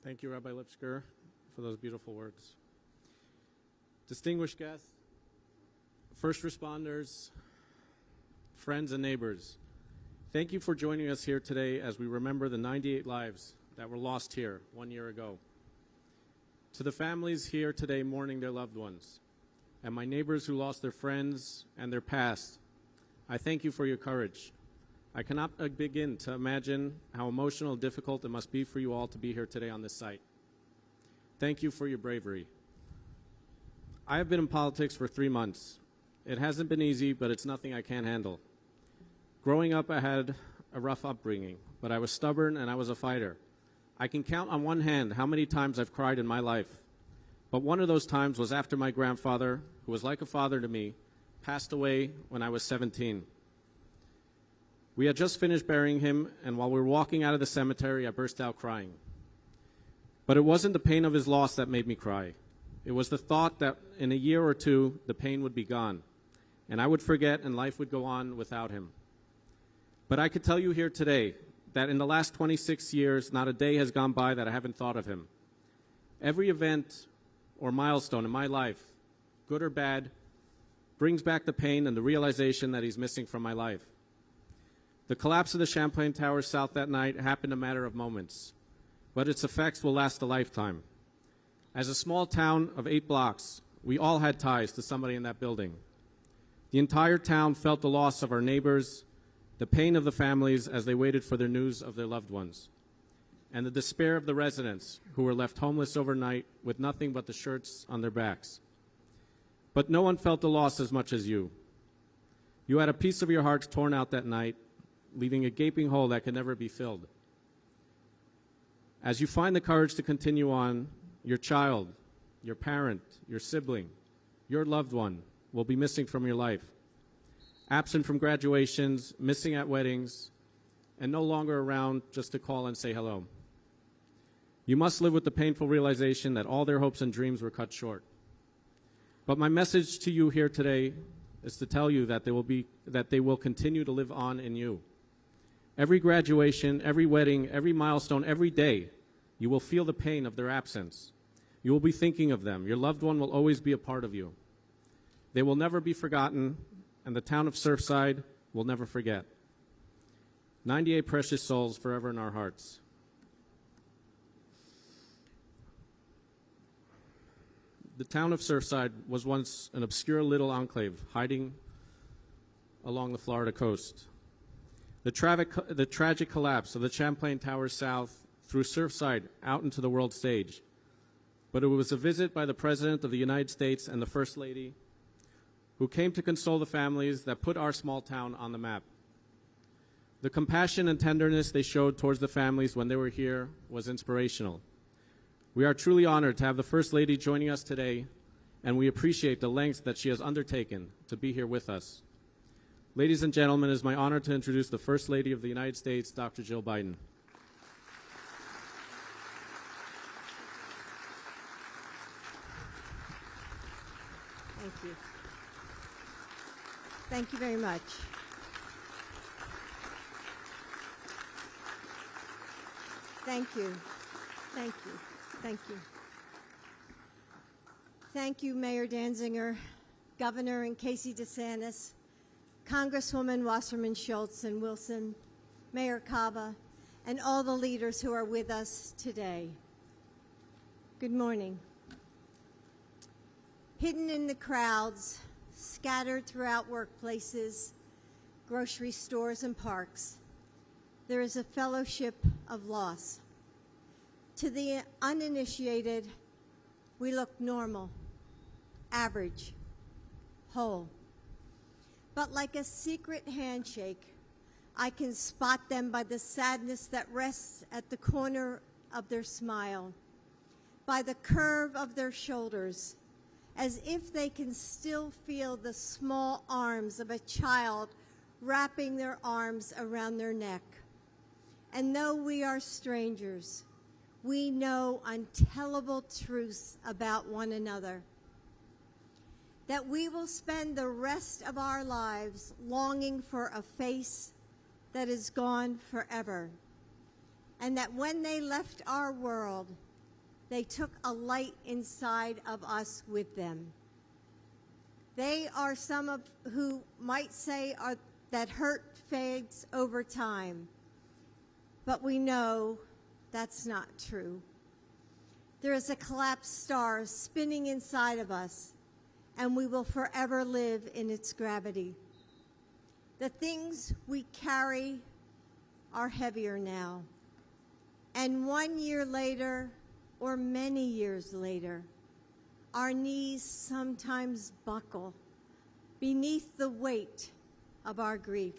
Thank you, Rabbi Lipsker, for those beautiful words. Distinguished guests, first responders, friends and neighbors, thank you for joining us here today as we remember the 98 lives that were lost here 1 year ago. To the families here today mourning their loved ones, and my neighbors who lost their friends and their past, I thank you for your courage. I cannot begin to imagine how emotional and difficult it must be for you all to be here today on this site. Thank you for your bravery. I have been in politics for 3 months. It hasn't been easy, but it's nothing I can't handle. Growing up, I had a rough upbringing, but I was stubborn and I was a fighter. I can count on one hand how many times I've cried in my life, but one of those times was after my grandfather, who was like a father to me, passed away when I was 17. We had just finished burying him, and while we were walking out of the cemetery, I burst out crying. But it wasn't the pain of his loss that made me cry. It was the thought that in a year or two, the pain would be gone, and I would forget and life would go on without him. But I could tell you here today that in the last 26 years, not a day has gone by that I haven't thought of him. Every event or milestone in my life, good or bad, brings back the pain and the realization that he's missing from my life. The collapse of the Champlain Towers South that night happened a matter of moments, but its effects will last a lifetime. As a small town of 8 blocks, we all had ties to somebody in that building. The entire town felt the loss of our neighbors, the pain of the families as they waited for their news of their loved ones, and the despair of the residents who were left homeless overnight with nothing but the shirts on their backs. But no one felt the loss as much as you. You had a piece of your heart torn out that night, leaving a gaping hole that could never be filled. As you find the courage to continue on, your child, your parent, your sibling, your loved one will be missing from your life, absent from graduations, missing at weddings, and no longer around just to call and say hello. You must live with the painful realization that all their hopes and dreams were cut short. But my message to you here today is to tell you that they will continue to live on in you. Every graduation, every wedding, every milestone, every day, you will feel the pain of their absence. You will be thinking of them. Your loved one will always be a part of you. They will never be forgotten, and the town of Surfside will never forget. 98 precious souls forever in our hearts. The town of Surfside was once an obscure little enclave hiding along the Florida coast. The tragic collapse of the Champlain Towers South threw Surfside out into the world stage. But it was a visit by the President of the United States and the First Lady who came to console the families that put our small town on the map. The compassion and tenderness they showed towards the families when they were here was inspirational. We are truly honored to have the First Lady joining us today, and we appreciate the lengths that she has undertaken to be here with us. Ladies and gentlemen, it is my honor to introduce the First Lady of the United States, Dr. Jill Biden. Thank you. Thank you very much. Thank you. Thank you. Thank you. Thank you, Mayor Danziger, Governor and Casey DeSantis, Congresswoman Wasserman, Schultz, and Wilson, Mayor Cava, and all the leaders who are with us today. Good morning. Hidden in the crowds, scattered throughout workplaces, grocery stores, and parks, there is a fellowship of loss. To the uninitiated, we look normal, average, whole. But like a secret handshake, I can spot them by the sadness that rests at the corner of their smile, by the curve of their shoulders, as if they can still feel the small arms of a child wrapping their arms around their neck. And though we are strangers, we know untellable truths about one another, that we will spend the rest of our lives longing for a face that is gone forever, and that when they left our world, they took a light inside of us with them. They are some of who might say that hurt fades over time, but we know that's not true. There is a collapsed star spinning inside of us, and we will forever live in its gravity. The things we carry are heavier now, and 1 year later, or many years later, our knees sometimes buckle beneath the weight of our grief.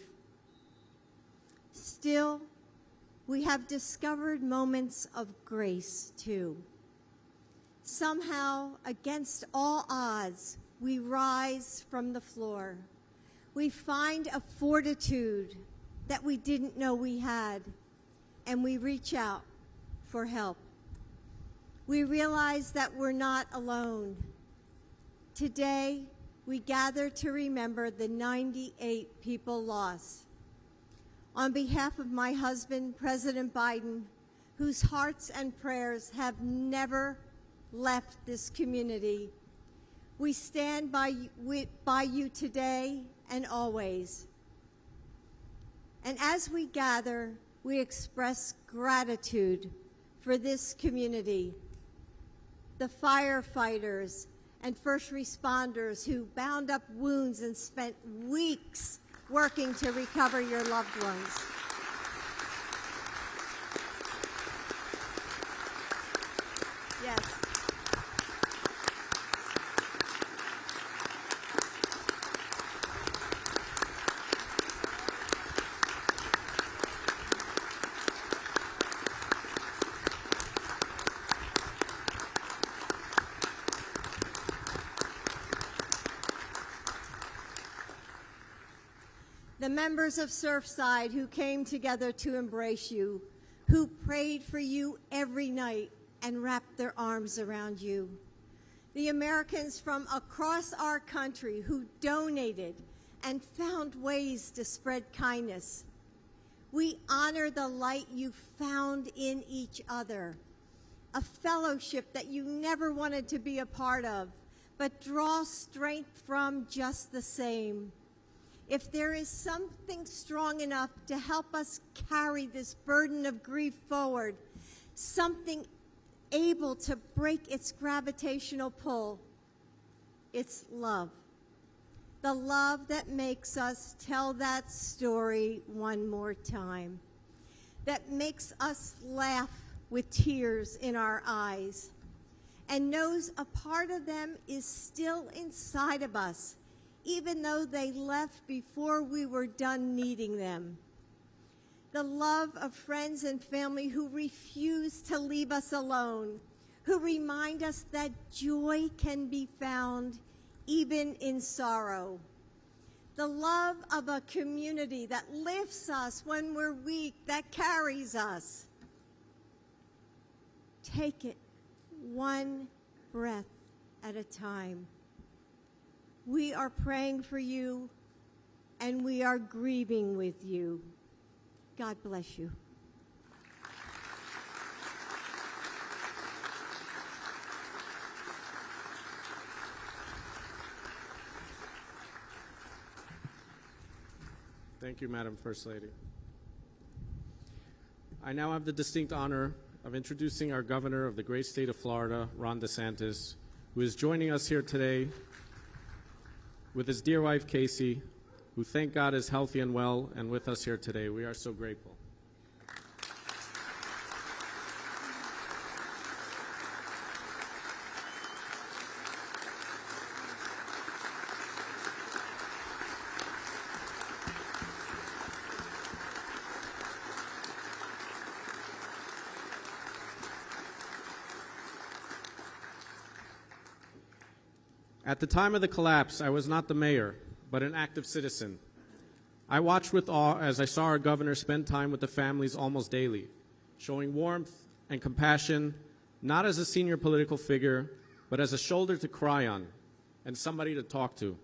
Still, we have discovered moments of grace, too. Somehow, against all odds, we rise from the floor. We find a fortitude that we didn't know we had, and we reach out for help. We realize that we're not alone. Today, we gather to remember the 98 people lost. On behalf of my husband, President Biden, whose hearts and prayers have never left this community, we stand by you today and always. And as we gather, we express gratitude for this community, the firefighters and first responders who bound up wounds and spent weeks working to recover your loved ones. Yes. The members of Surfside who came together to embrace you, who prayed for you every night and wrapped their arms around you. The Americans from across our country who donated and found ways to spread kindness. We honor the light you found in each other, a fellowship that you never wanted to be a part of, but draw strength from just the same. If there is something strong enough to help us carry this burden of grief forward, something able to break its gravitational pull, it's love. The love that makes us tell that story one more time, that makes us laugh with tears in our eyes, and knows a part of them is still inside of us, even though they left before we were done needing them. The love of friends and family who refuse to leave us alone, who remind us that joy can be found even in sorrow. The love of a community that lifts us when we're weak, that carries us. Take it one breath at a time. We are praying for you, and we are grieving with you. God bless you. Thank you, Madam First Lady. I now have the distinct honor of introducing our Governor of the great state of Florida, Ron DeSantis, who is joining us here today with his dear wife, Casey, who, thank God, is healthy and well and with us here today. We are so grateful. At the time of the collapse, I was not the mayor, but an active citizen. I watched with awe as I saw our governor spend time with the families almost daily, showing warmth and compassion, not as a senior political figure, but as a shoulder to cry on and somebody to talk to.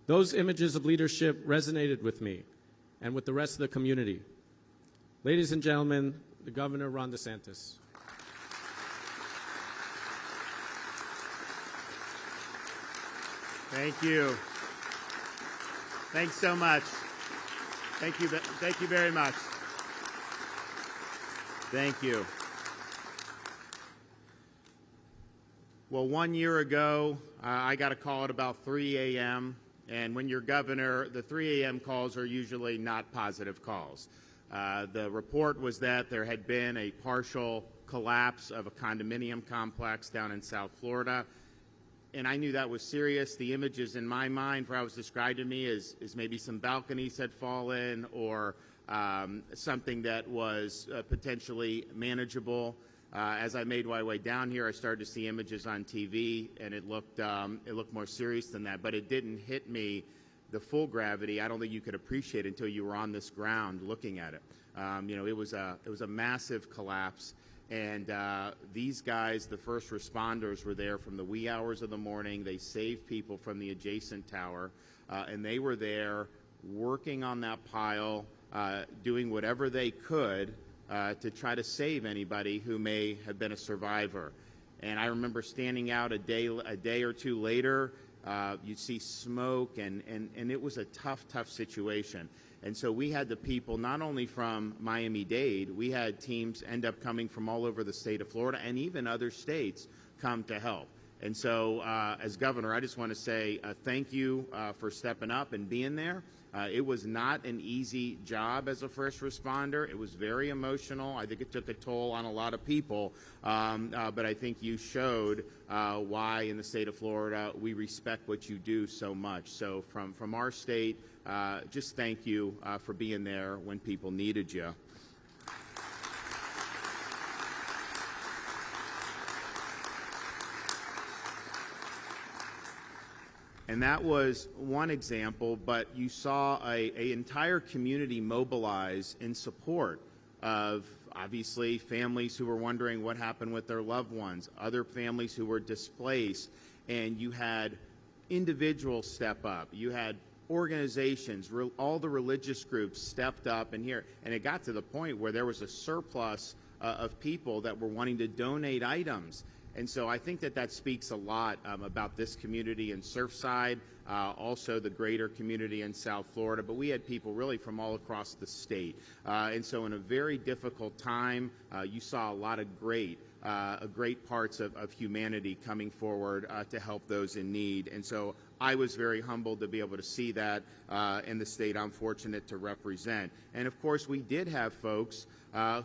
Those images of leadership resonated with me and with the rest of the community. Ladies and gentlemen, the Governor, Ron DeSantis. Thank you. Thanks so much. Thank you very much. Thank you. Well, 1 year ago, I got a call at about 3 a.m., and when you're governor, the 3 a.m. calls are usually not positive calls. The report was that there had been a partial collapse of a condominium complex down in South Florida, and I knew that was serious. The images in my mind for how it was described to me is maybe some balconies had fallen or something that was potentially manageable. As I made my way down here, I started to see images on TV, and it looked more serious than that. But it didn't hit me the full gravity. I don't think you could appreciate it until you were on this ground looking at it. It was a massive collapse, and these guys, the first responders, were there from the wee hours of the morning. They saved people from the adjacent tower, and they were there working on that pile, doing whatever they could to try to save anybody who may have been a survivor. And I remember standing out a day or two later, you'd see smoke, and it was a tough situation. And so we had the people not only from Miami-Dade, we had teams end up coming from all over the state of Florida and even other states come to help. And so as governor, I just want to say thank you for stepping up and being there. It was not an easy job as a first responder. It was very emotional. I think it took a toll on a lot of people, but I think you showed why in the state of Florida we respect what you do so much. So from our state, just thank you for being there when people needed you. And that was one example, but you saw an entire community mobilize in support of, obviously, families who were wondering what happened with their loved ones, other families who were displaced, and you had individuals step up. You had organizations, all the religious groups stepped up and it got to the point where there was a surplus of people that were wanting to donate items. And so I think that speaks a lot about this community in Surfside, also the greater community in South Florida. But we had people really from all across the state. And so in a very difficult time, you saw a lot of great parts of humanity coming forward to help those in need. And so I was very humbled to be able to see that in the state I'm fortunate to represent. And of course, we did have folks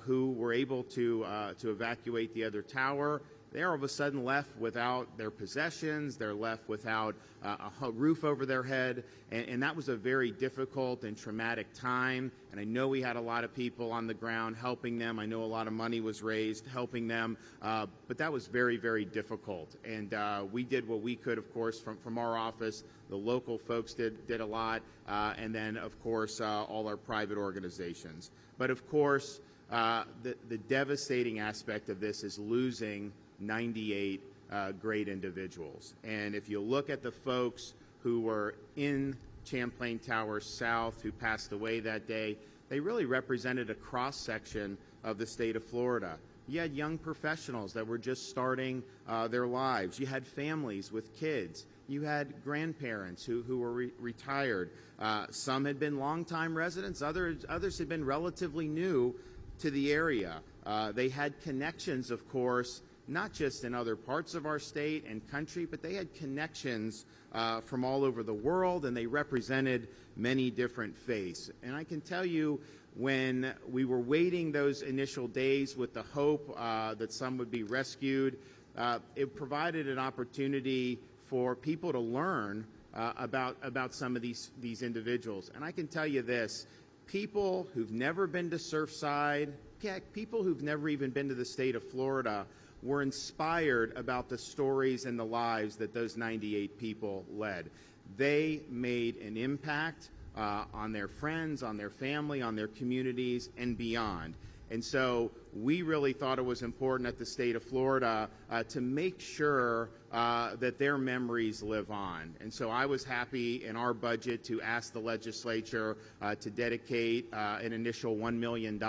who were able to evacuate the other tower. They're all of a sudden left without their possessions. They're left without a roof over their head. And that was a very difficult and traumatic time. And I know we had a lot of people on the ground helping them. I know a lot of money was raised helping them. But that was very, very difficult. And we did what we could, of course, from our office. The local folks did a lot. And then, of course, all our private organizations. But, of course, the devastating aspect of this is losing 98 great individuals. And if you look at the folks who were in Champlain Towers South who passed away that day, they really represented a cross-section of the state of Florida. You had young professionals that were just starting their lives. You had families with kids. You had grandparents who were retired. Some had been longtime residents. Others had been relatively new to the area. They had connections, of course, not just in other parts of our state and country, but they had connections from all over the world, and they represented many different faiths. And I can tell you, when we were waiting those initial days with the hope that some would be rescued, it provided an opportunity for people to learn about some of these individuals. And I can tell you this, people who've never been to Surfside, people who've never even been to the state of Florida, were inspired about the stories and the lives that those 98 people led. They made an impact on their friends, on their family, on their communities, and beyond. And so we really thought it was important at the state of Florida to make sure that their memories live on. And so I was happy in our budget to ask the legislature to dedicate an initial $1 million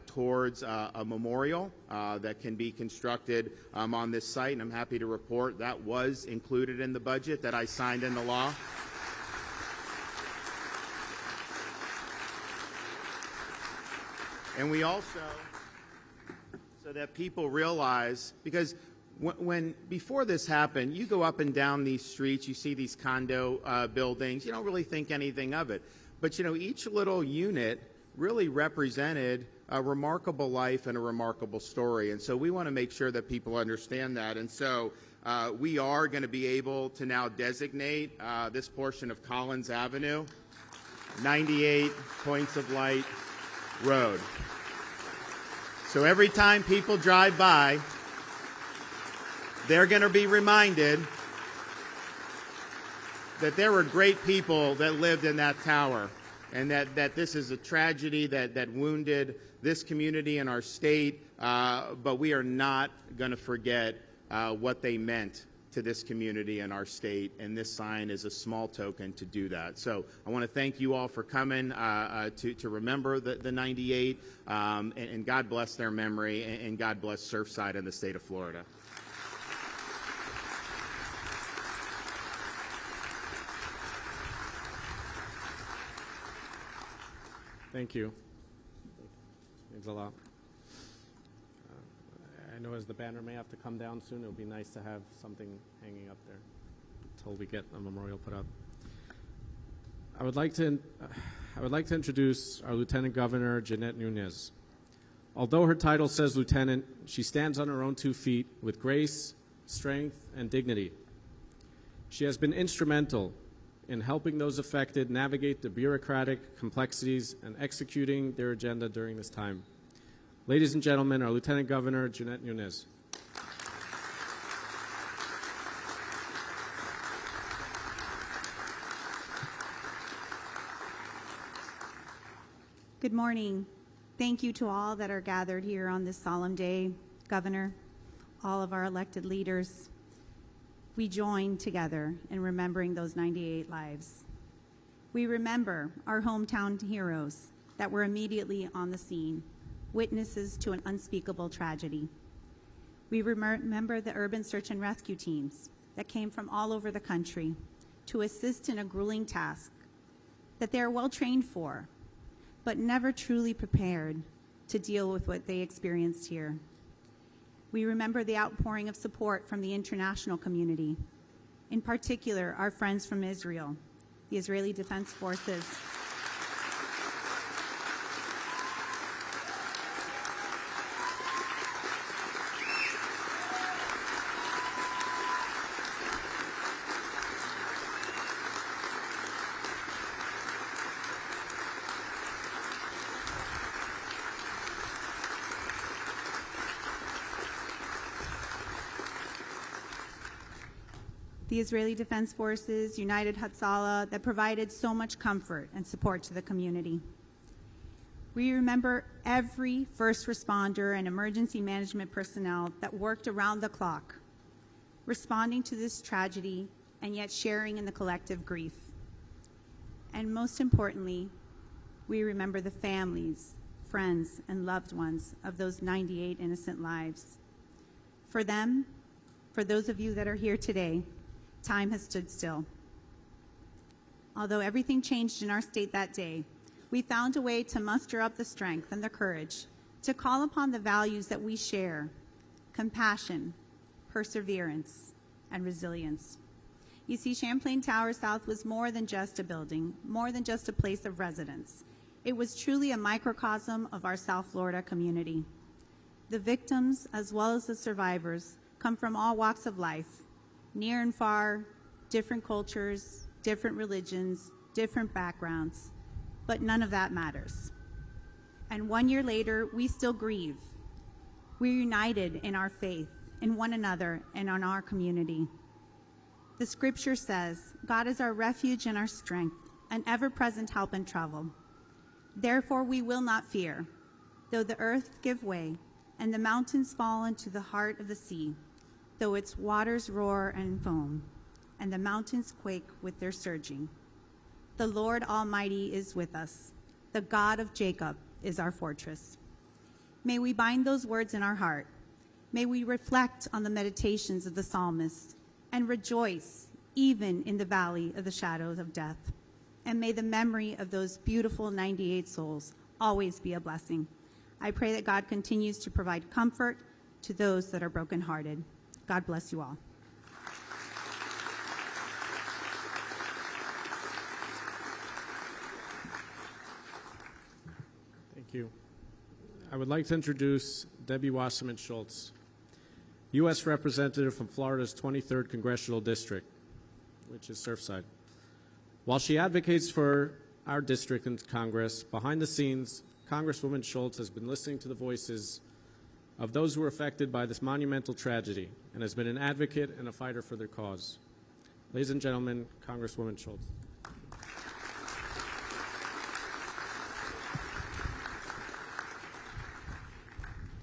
towards a memorial that can be constructed on this site. And I'm happy to report that was included in the budget that I signed into law. And we also, so that people realize, because when before this happened, you go up and down these streets, you see these condo buildings, you don't really think anything of it. But, you know, each little unit really represented a remarkable life and a remarkable story. And so we want to make sure that people understand that. And so we are going to be able to now designate this portion of Collins Avenue, 98 Points of Light Road. So every time people drive by, they're going to be reminded that there were great people that lived in that tower, and that this is a tragedy that wounded this community and our state, but we are not going to forget what they meant to this community and our state, and this sign is a small token to do that. So I want to thank you all for coming to remember the 98, and God bless their memory, and God bless Surfside and the state of Florida. Thank you. Means a lot. I know as the banner may have to come down soon, it would be nice to have something hanging up there until we get a memorial put up. I would like to introduce our Lieutenant Governor, Jeanette Nuñez. Although her title says lieutenant, she stands on her own 2 feet with grace, strength, and dignity. She has been instrumental in helping those affected navigate the bureaucratic complexities and executing their agenda during this time. Ladies and gentlemen, our Lieutenant Governor, Jeanette Nuñez. Good morning. Thank you to all that are gathered here on this solemn day, Governor, all of our elected leaders. We join together in remembering those 98 lives. We remember our hometown heroes that were immediately on the scene, witnesses to an unspeakable tragedy. We remember the urban search and rescue teams that came from all over the country to assist in a grueling task that they are well trained for, but never truly prepared to deal with what they experienced here. We remember the outpouring of support from the international community, in particular our friends from Israel, the Israeli Defense Forces. The Israeli Defense Forces, United Hatzalah, that provided so much comfort and support to the community. We remember every first responder and emergency management personnel that worked around the clock, responding to this tragedy and yet sharing in the collective grief. And most importantly, we remember the families, friends, and loved ones of those 98 innocent lives. For them, for those of you that are here today, time has stood still. Although everything changed in our state that day, we found a way to muster up the strength and the courage to call upon the values that we share: compassion, perseverance, and resilience. You see, Champlain Towers South was more than just a building, more than just a place of residence. It was truly a microcosm of our South Florida community. The victims, as well as the survivors, come from all walks of life, near and far, different cultures, different religions, different backgrounds, but none of that matters. And 1 year later, we still grieve. We're united in our faith, in one another, and on our community. The scripture says, God is our refuge and our strength, an ever-present help in trouble. Therefore, we will not fear, Though the earth give way, and the mountains fall into the heart of the sea, though its waters roar and foam, and the mountains quake with their surging, the Lord Almighty is with us. The God of Jacob is our fortress. May we bind those words in our heart. May we reflect on the meditations of the psalmist and rejoice even in the valley of the shadows of death. And may the memory of those beautiful 98 souls always be a blessing. I pray that God continues to provide comfort to those that are brokenhearted. God bless you all. Thank you. I would like to introduce Debbie Wasserman Schultz, U.S. Representative from Florida's 23rd Congressional District, which is Surfside. While she advocates for our district in Congress, behind the scenes, Congresswoman Schultz has been listening to the voices of those who were affected by this monumental tragedy and has been an advocate and a fighter for their cause. Ladies and gentlemen, Congresswoman Schultz.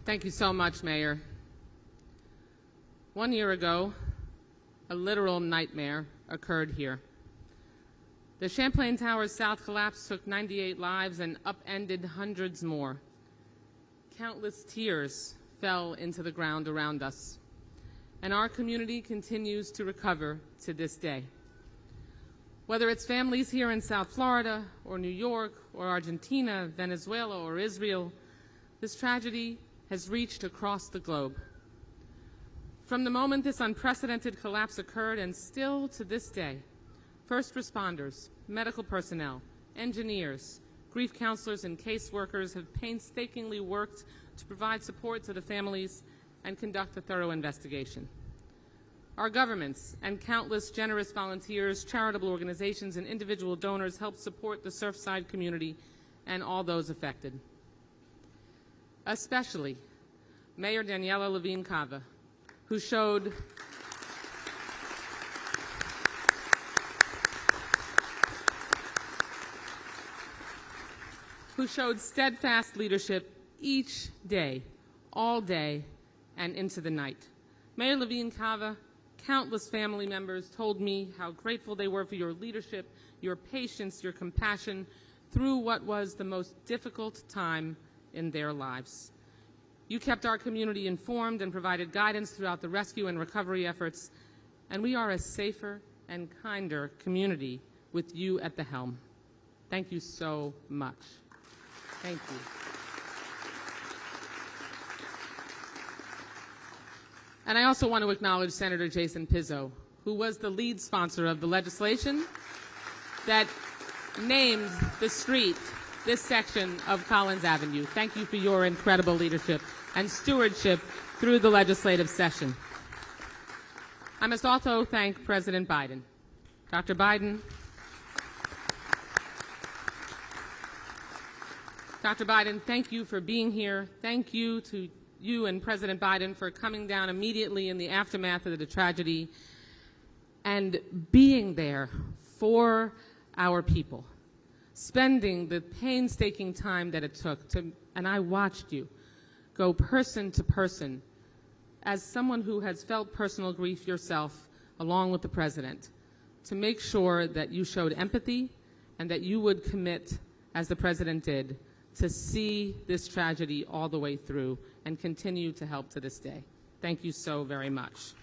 Thank you so much, Mayor. 1 year ago, a literal nightmare occurred here. The Champlain Towers South collapse took 98 lives and upended hundreds more. Countless tears fell into the ground around us, and our community continues to recover to this day. Whether it's families here in South Florida, or New York, or Argentina, Venezuela, or Israel, this tragedy has reached across the globe. From the moment this unprecedented collapse occurred and still to this day, first responders, medical personnel, engineers, grief counselors, and caseworkers have painstakingly worked to provide support to the families and conduct a thorough investigation. Our governments and countless generous volunteers, charitable organizations, and individual donors help support the Surfside community and all those affected. Especially Mayor Daniela Levine Cava, who showed steadfast leadership each day, all day, and into the night. Mayor Levine Cava, countless family members told me how grateful they were for your leadership, your patience, your compassion through what was the most difficult time in their lives. You kept our community informed and provided guidance throughout the rescue and recovery efforts, and we are a safer and kinder community with you at the helm. Thank you so much. Thank you. And I also want to acknowledge Senator Jason Pizzo, who was the lead sponsor of the legislation that named the street this section of Collins Avenue. Thank you for your incredible leadership and stewardship through the legislative session. I must also thank President Biden. Dr. Biden, thank you for being here. Thank you to you and President Biden for coming down immediately in the aftermath of the tragedy and being there for our people, spending the painstaking time that it took to, and I watched you go person to person as someone who has felt personal grief yourself along with the President, to make sure that you showed empathy and that you would commit, as the President did, to see this tragedy all the way through and continue to help to this day. Thank you so very much.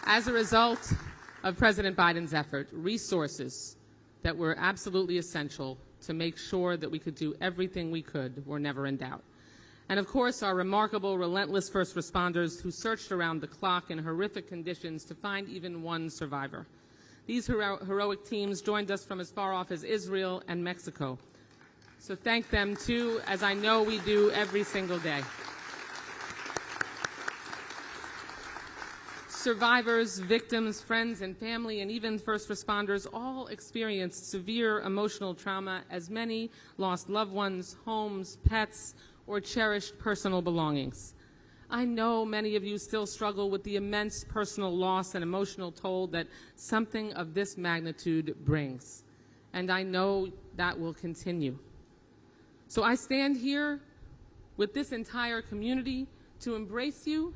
As a result of President Biden's effort, resources that were absolutely essential to make sure that we could do everything we could were never in doubt. And of course, our remarkable, relentless first responders who searched around the clock in horrific conditions to find even one survivor. These heroic teams joined us from as far off as Israel and Mexico. So thank them too, as I know we do every single day. Survivors, victims, friends, and family, and even first responders all experienced severe emotional trauma, as many lost loved ones, homes, pets, or cherished personal belongings. I know many of you still struggle with the immense personal loss and emotional toll that something of this magnitude brings, and I know that will continue. So I stand here with this entire community to embrace you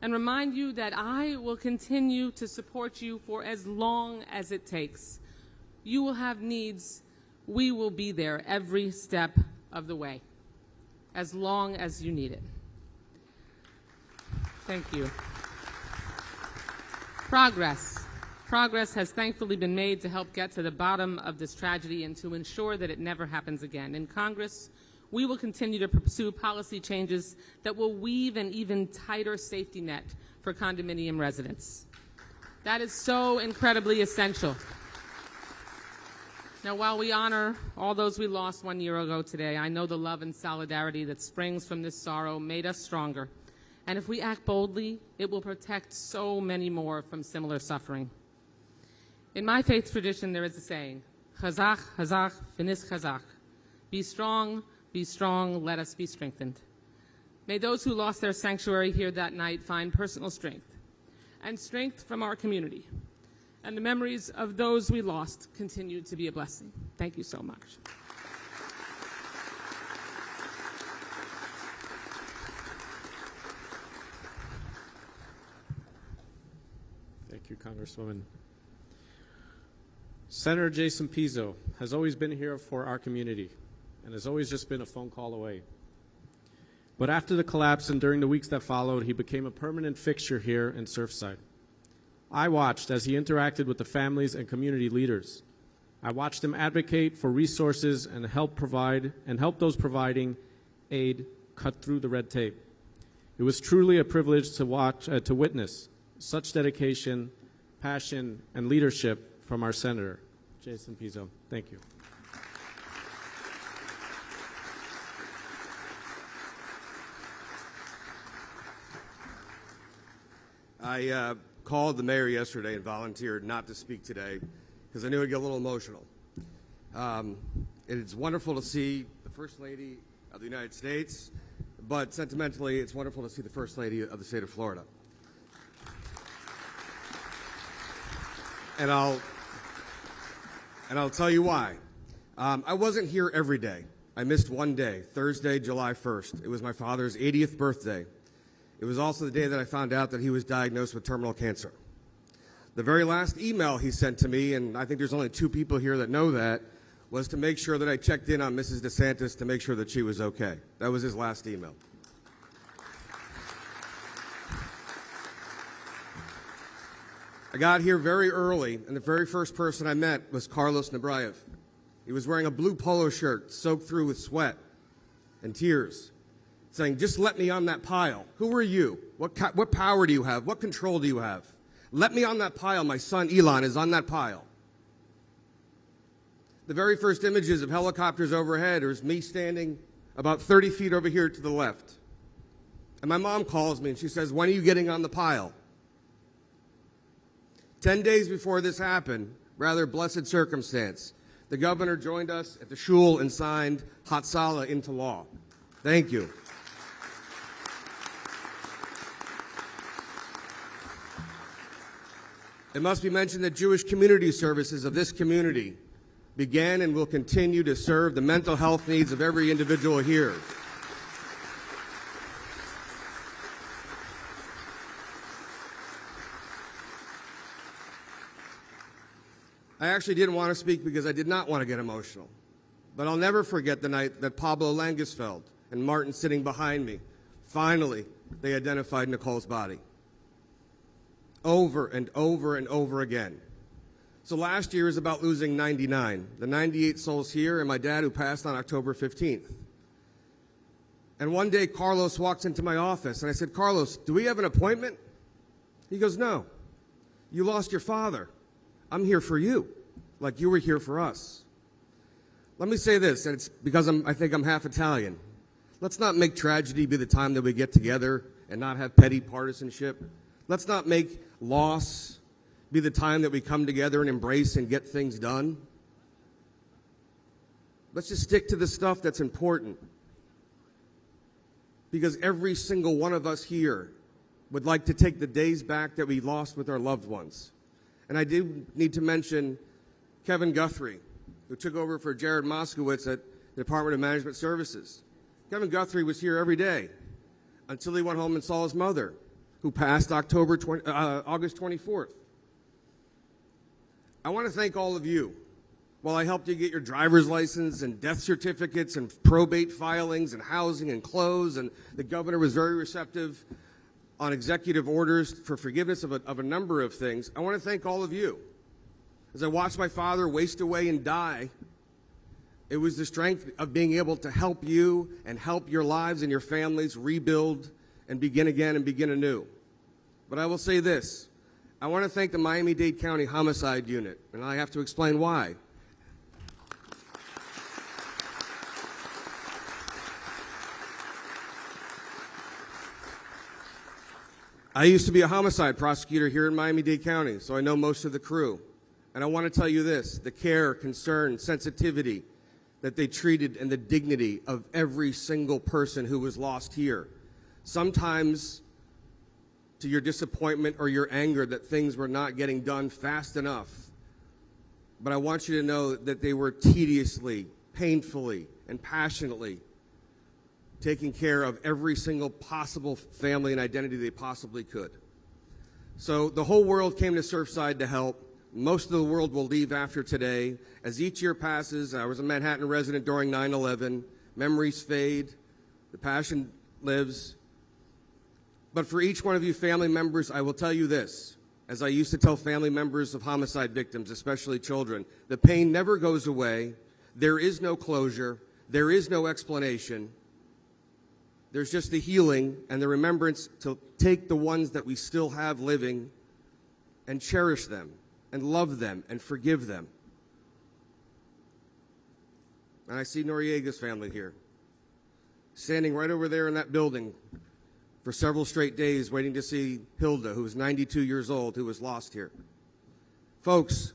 and remind you that I will continue to support you for as long as it takes. You will have needs. We will be there every step of the way, as long as you need it. Thank you. Progress has thankfully been made to help get to the bottom of this tragedy and to ensure that it never happens again. In Congress, we will continue to pursue policy changes that will weave an even tighter safety net for condominium residents. That is so incredibly essential. Now, while we honor all those we lost 1 year ago today, I know the love and solidarity that springs from this sorrow made us stronger. And if we act boldly, it will protect so many more from similar suffering. In my faith tradition, there is a saying, Chazak, Chazak, Finis Chazak. Be strong, let us be strengthened. May those who lost their sanctuary here that night find personal strength and strength from our community. And the memories of those we lost continue to be a blessing. Thank you so much. Thank you, Congresswoman. Senator Jason Pizzo has always been here for our community and has always just been a phone call away. But after the collapse and during the weeks that followed, he became a permanent fixture here in Surfside. I watched as he interacted with the families and community leaders. I watched him advocate for resources and help those providing aid cut through the red tape. It was truly a privilege to witness such dedication, passion, and leadership from our Senator, Jason Pizzo. Thank you. I called the mayor yesterday and volunteered not to speak today because I knew I'd get a little emotional. It's wonderful to see the First Lady of the United States, but sentimentally, it's wonderful to see the First Lady of the state of Florida. And I'll tell you why. I wasn't here every day. I missed one day, Thursday, July 1st. It was my father's 80th birthday. It was also the day that I found out that he was diagnosed with terminal cancer. The very last email he sent to me, and I think there's only 2 people here that know that, was to make sure that I checked in on Mrs. DeSantis to make sure that she was okay. That was his last email. I got here very early, and the very first person I met was Carlos Nebrayev. He was wearing a blue polo shirt soaked through with sweat and tears, saying, "Just let me on that pile. Who are you? What power do you have? What control do you have? Let me on that pile. My son Elon is on that pile." The very first images of helicopters overhead is me standing about 30 feet over here to the left. And my mom calls me and she says, "When are you getting on the pile?" 10 days before this happened, rather blessed circumstance, the governor joined us at the Shul and signed Hatzalah into law. Thank you. It must be mentioned that Jewish community services of this community began and will continue to serve the mental health needs of every individual here. I actually didn't want to speak because I did not want to get emotional. But I'll never forget the night that Pablo Langesfeld and Martin sitting behind me, finally, they identified Nicole's body. Over and over and over again. So last year is about losing 99, the 98 souls here and my dad who passed on October 15th. And one day Carlos walks into my office and I said, "Carlos, do we have an appointment?" He goes, "No, you lost your father. I'm here for you, like you were here for us." Let me say this, and it's because I think I'm half Italian. Let's not make tragedy be the time that we get together and not have petty partisanship. Let's not make loss be the time that we come together and embrace and get things done. Let's just stick to the stuff that's important. Because every single one of us here would like to take the days back that we lost with our loved ones. And I do need to mention Kevin Guthrie, who took over for Jared Moskowitz at the Department of Management Services. Kevin Guthrie was here every day until he went home and saw his mother, who passed August 24th. I want to thank all of you. While I helped you get your driver's license and death certificates and probate filings and housing and clothes, and the governor was very receptive on executive orders for forgiveness of a number of things, I want to thank all of you. As I watched my father waste away and die, it was the strength of being able to help you and help your lives and your families rebuild and begin again and begin anew. But I will say this. I want to thank the Miami-Dade County Homicide Unit, and I have to explain why. I used to be a homicide prosecutor here in Miami-Dade County, so I know most of the crew. And I want to tell you this, the care, concern, sensitivity that they treated and the dignity of every single person who was lost here. Sometimes to your disappointment or your anger that things were not getting done fast enough. But I want you to know that they were tediously, painfully, and passionately taking care of every single possible family and identity they possibly could. So the whole world came to Surfside to help. Most of the world will leave after today. As each year passes, I was a Manhattan resident during 9/11. Memories fade. The passion lives. But for each one of you family members, I will tell you this, as I used to tell family members of homicide victims, especially children, the pain never goes away. There is no closure. There is no explanation. There's just the healing and the remembrance to take the ones that we still have living and cherish them and love them and forgive them. And I see Noriega's family here, standing right over there in that building for several straight days waiting to see Hilda, who was 92 years old, who was lost here. Folks,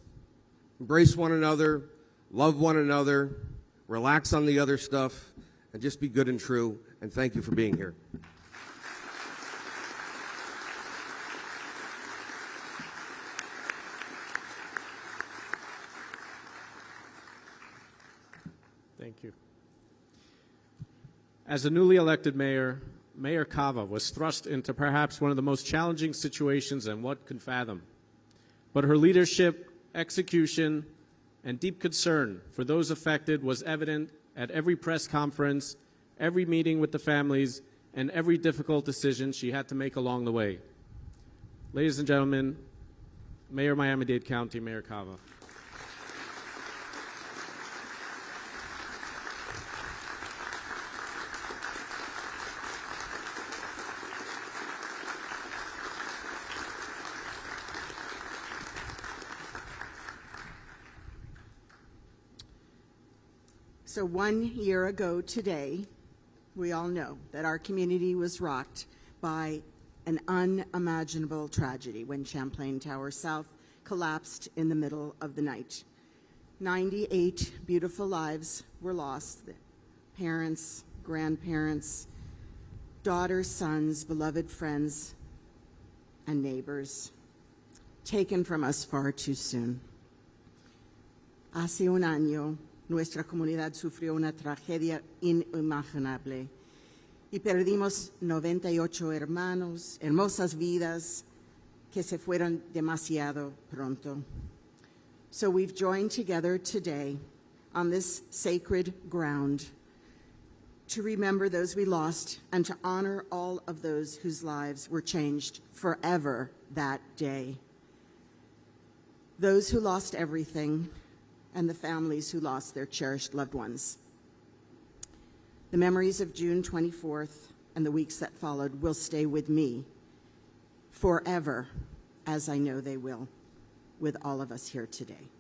embrace one another, love one another, relax on the other stuff, and just be good and true. And thank you for being here. Thank you. As a newly elected mayor, Mayor Cava was thrust into perhaps one of the most challenging situations and one could fathom. But her leadership, execution, and deep concern for those affected was evident at every press conference, every meeting with the families, and every difficult decision she had to make along the way. Ladies and gentlemen, Mayor of Miami-Dade County, Mayor Cava. So 1 year ago today, we all know that our community was rocked by an unimaginable tragedy when Champlain Towers South collapsed in the middle of the night. 98 beautiful lives were lost. Parents, grandparents, daughters, sons, beloved friends, and neighbors, taken from us far too soon. Hace un año, nuestra comunidad sufrió una tragedia inimaginable y perdimos 98 hermanos, hermosas vidas que se fueron demasiado pronto. So we've joined together today on this sacred ground to remember those we lost and to honor all of those whose lives were changed forever that day. Those who lost everything, and the families who lost their cherished loved ones. The memories of June 24th and the weeks that followed will stay with me forever, as I know they will with all of us here today.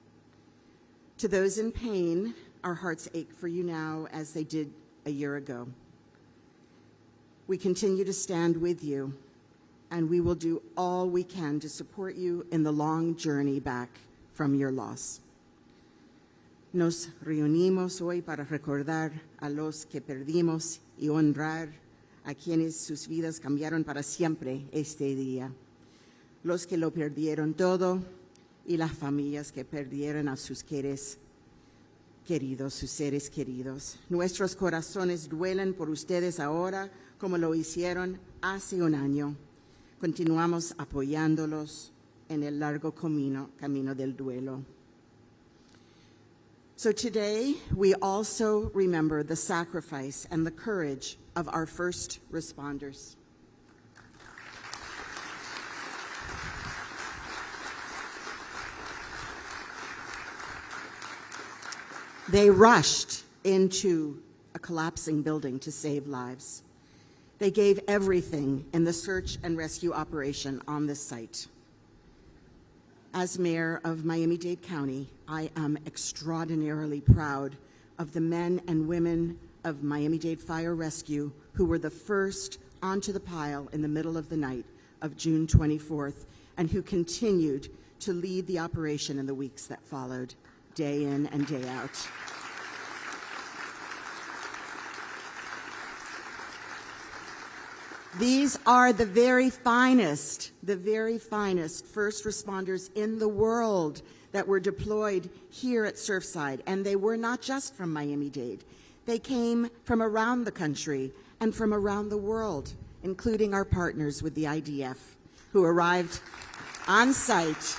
To those in pain, our hearts ache for you now as they did a year ago. We continue to stand with you, and we will do all we can to support you in the long journey back from your loss. Nos reunimos hoy para recordar a los que perdimos y honrar a quienes sus vidas cambiaron para siempre este día. Los que lo perdieron todo y las familias que perdieron a sus queridos. queridos, sus seres queridos. Nuestros corazones duelen por ustedes ahora como lo hicieron hace un año. Continuamos apoyándolos en el largo camino del duelo. So today, we also remember the sacrifice and the courage of our first responders. They rushed into a collapsing building to save lives. They gave everything in the search and rescue operation on this site. As mayor of Miami-Dade County, I am extraordinarily proud of the men and women of Miami-Dade Fire Rescue who were the first onto the pile in the middle of the night of June 24th and who continued to lead the operation in the weeks that followed, day in and day out. These are the very finest first responders in the world that were deployed here at Surfside. And they were not just from Miami-Dade. They came from around the country and from around the world, including our partners with the IDF, who arrived on site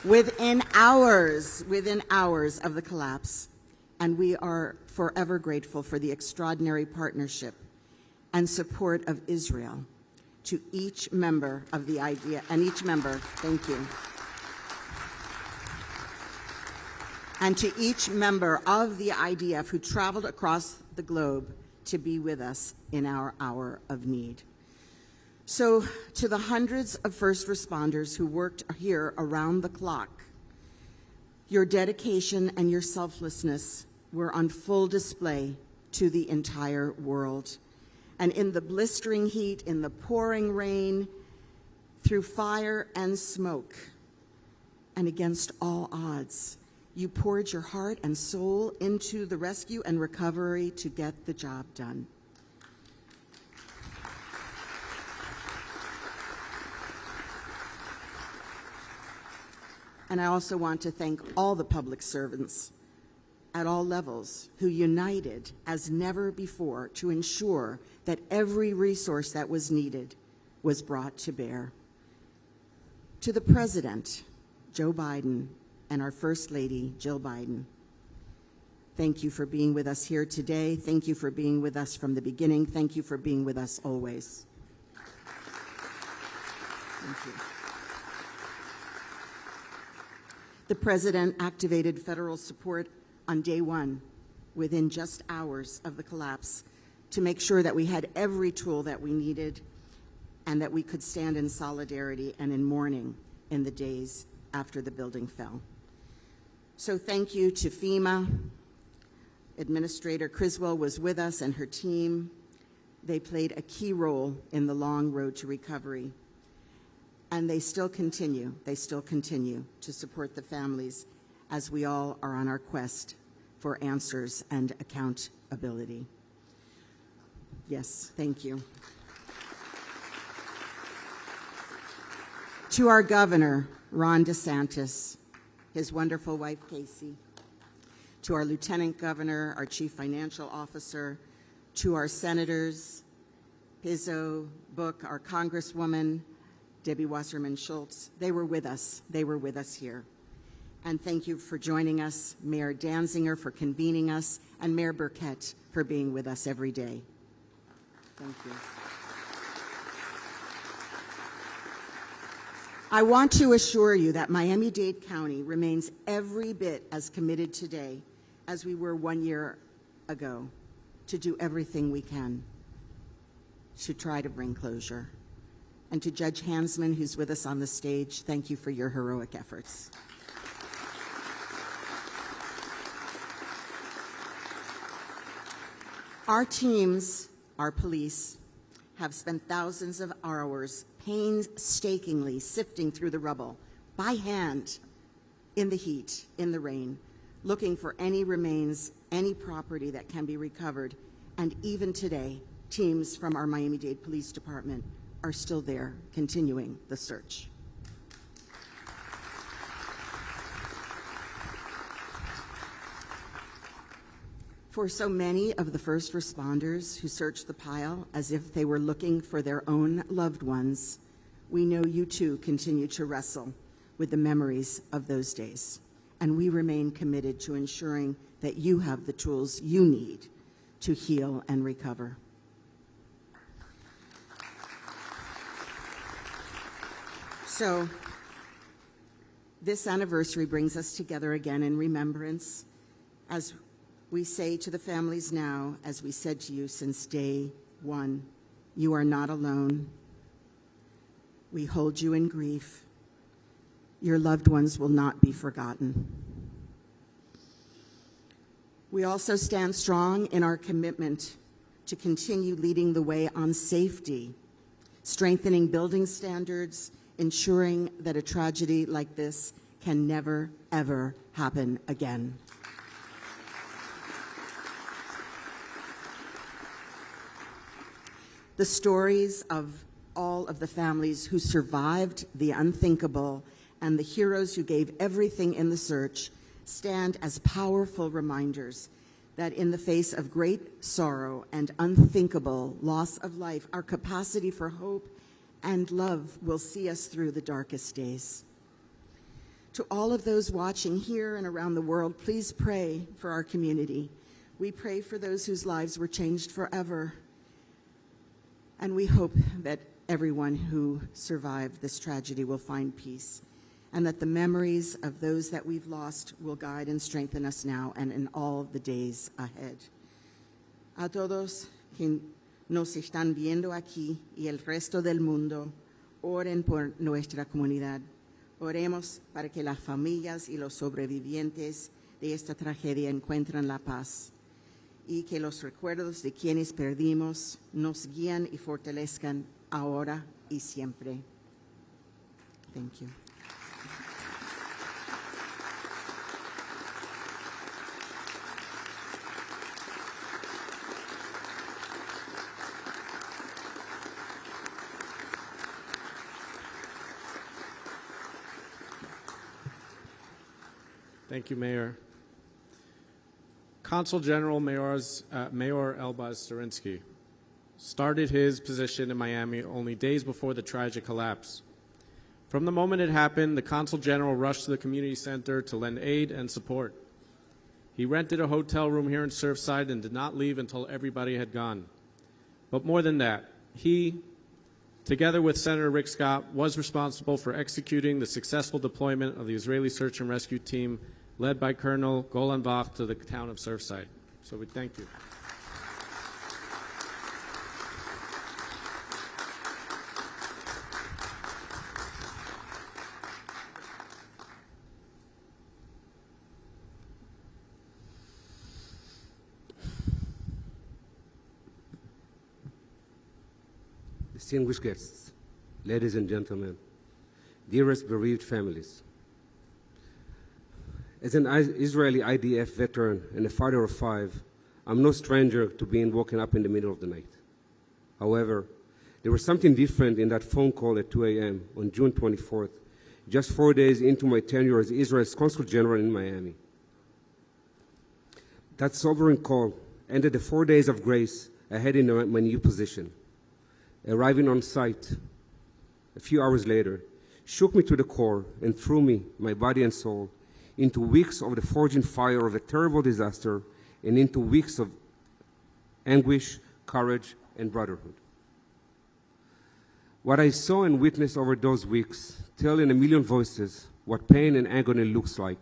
within hours of the collapse. And we are forever grateful for the extraordinary partnership and support of Israel. To each member of the IDF, and each member, thank you. And to each member of the IDF who traveled across the globe to be with us in our hour of need. So to the hundreds of first responders who worked here around the clock, your dedication and your selflessness were on full display to the entire world. And in the blistering heat, in the pouring rain, through fire and smoke, and against all odds, you poured your heart and soul into the rescue and recovery to get the job done. And I also want to thank all the public servants at all levels who united as never before to ensure that every resource that was needed was brought to bear. To the President, Joe Biden, and our First Lady, Jill Biden, thank you for being with us here today. Thank you for being with us from the beginning. Thank you for being with us always. Thank you. The President activated federal support on day one, within just hours of the collapse, to make sure that we had every tool that we needed and that we could stand in solidarity and in mourning in the days after the building fell. So thank you to FEMA. Administrator Criswell was with us and her team. They played a key role in the long road to recovery. And they still continue to support the families as we all are on our quest for answers and accountability. Yes, thank you. To our governor, Ron DeSantis, his wonderful wife, Casey, to our lieutenant governor, our chief financial officer, to our senators, Pizzo, Book, our Congresswoman, Debbie Wasserman, Schultz, they were with us here. And thank you for joining us, Mayor Danziger for convening us, and Mayor Burkett for being with us every day. Thank you. I want to assure you that Miami-Dade County remains every bit as committed today as we were 1 year ago to do everything we can to try to bring closure. And to Judge Hansman, who's with us on the stage, thank you for your heroic efforts. Our teams, our police, have spent thousands of hours painstakingly sifting through the rubble by hand, in the heat, in the rain, looking for any remains, any property that can be recovered. And even today, teams from our Miami-Dade Police Department are still there, continuing the search. For so many of the first responders who searched the pile as if they were looking for their own loved ones, we know you too continue to wrestle with the memories of those days. And we remain committed to ensuring that you have the tools you need to heal and recover. So, this anniversary brings us together again in remembrance as we say to the families now, as we said to you since day one, you are not alone. We hold you in grief. Your loved ones will not be forgotten. We also stand strong in our commitment to continue leading the way on safety, strengthening building standards, ensuring that a tragedy like this can never, ever happen again. The stories of all of the families who survived the unthinkable and the heroes who gave everything in the search stand as powerful reminders that in the face of great sorrow and unthinkable loss of life, our capacity for hope and love will see us through the darkest days. To all of those watching here and around the world, please pray for our community. We pray for those whose lives were changed forever. And we hope that everyone who survived this tragedy will find peace, and that the memories of those that we've lost will guide and strengthen us now and in all the days ahead. A todos que nos están viendo aquí y el resto del mundo, oren por nuestra comunidad. Oremos para que las familias y los sobrevivientes de esta tragedia encuentren la paz, y que los recuerdos de quienes perdimos nos guían y fortalezcan ahora y siempre. Thank you. Thank you, Mayor. Consul General Mayor Elbaz Sterinsky started his position in Miami only days before the tragic collapse. From the moment it happened, the Consul General rushed to the community center to lend aid and support. He rented a hotel room here in Surfside and did not leave until everybody had gone. But more than that, he, together with Senator Rick Scott, was responsible for executing the successful deployment of the Israeli search and rescue team led by Colonel Golanbach to the town of Surfside. So we thank you. Distinguished guests, ladies and gentlemen, dearest bereaved families. As an Israeli IDF veteran and a father of 5, I'm no stranger to being woken up in the middle of the night. However, there was something different in that phone call at 2 a.m. on June 24th, just 4 days into my tenure as Israel's Consul General in Miami. That sovereign call ended the 4 days of grace I had in my new position. Arriving on site a few hours later shook me to the core and threw me, my body and soul, into weeks of the forging fire of a terrible disaster and into weeks of anguish, courage, and brotherhood. What I saw and witnessed over those weeks tell in a million voices what pain and agony looks like,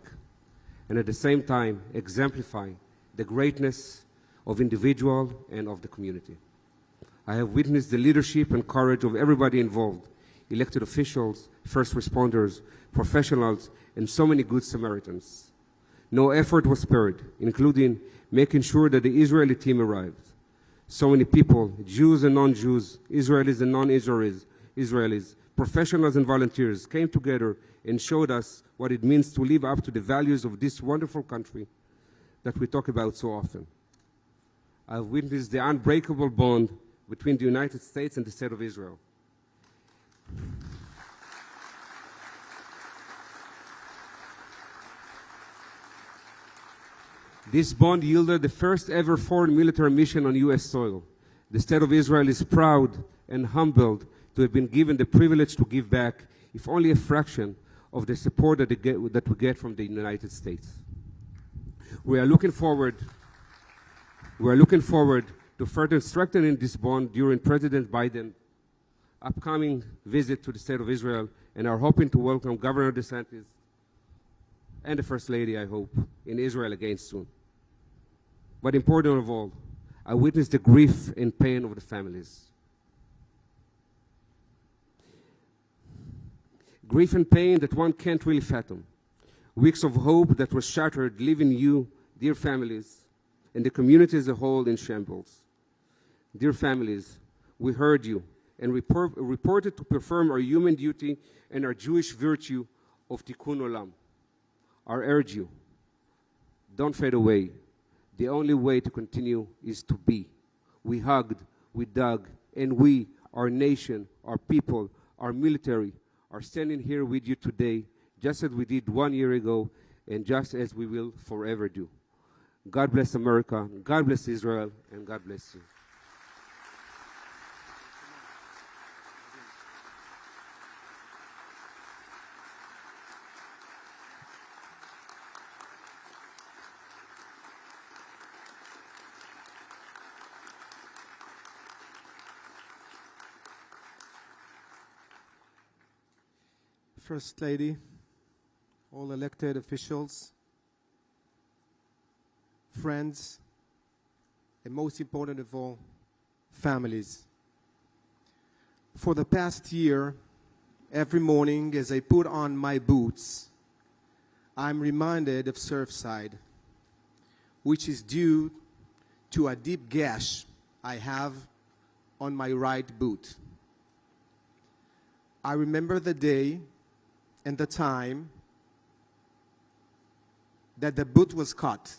and at the same time exemplify the greatness of individual and of the community. I have witnessed the leadership and courage of everybody involved, elected officials, first responders, professionals, and so many good Samaritans. No effort was spared, including making sure that the Israeli team arrived. So many people, Jews and non-Jews, Israelis and non-Israelis, professionals and volunteers came together and showed us what it means to live up to the values of this wonderful country that we talk about so often. I've witnessed the unbreakable bond between the United States and the State of Israel. This bond yielded the first ever foreign military mission on U.S. soil. The State of Israel is proud and humbled to have been given the privilege to give back, if only a fraction, of the support that we get from the United States. We are looking forward to further strengthening this bond during President Biden's upcoming visit to the State of Israel, and are hoping to welcome Governor DeSantis and the First Lady, I hope, in Israel again soon. But important of all, I witnessed the grief and pain of the families. Grief and pain that one can't really fathom. Weeks of hope that were shattered, leaving you, dear families, and the community as a whole in shambles. Dear families, we heard you and reported to perform our human duty and our Jewish virtue of Tikkun Olam. I urge you, don't fade away. The only way to continue is to be. We hugged, we dug, and we, our nation, our people, our military, are standing here with you today, just as we did 1 year ago, and just as we will forever do. God bless America, God bless Israel, and God bless you. First Lady, all elected officials, friends, and most important of all, families. For the past year, every morning as I put on my boots, I'm reminded of Surfside, which is due to a deep gash I have on my right boot. I remember the day and the time that the boot was cut.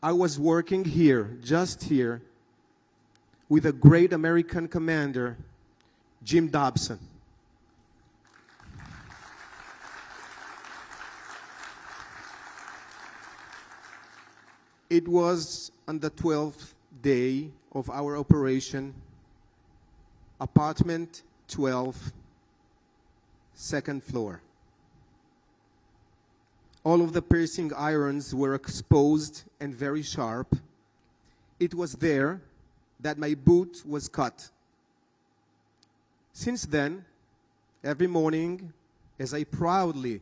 I was working here, just here, with a great American commander, Jim Dobson. It was on the 12th day of our operation, apartment 12, second floor. All of the piercing irons were exposed and very sharp. It was there that my boot was cut. Since then, every morning, as I proudly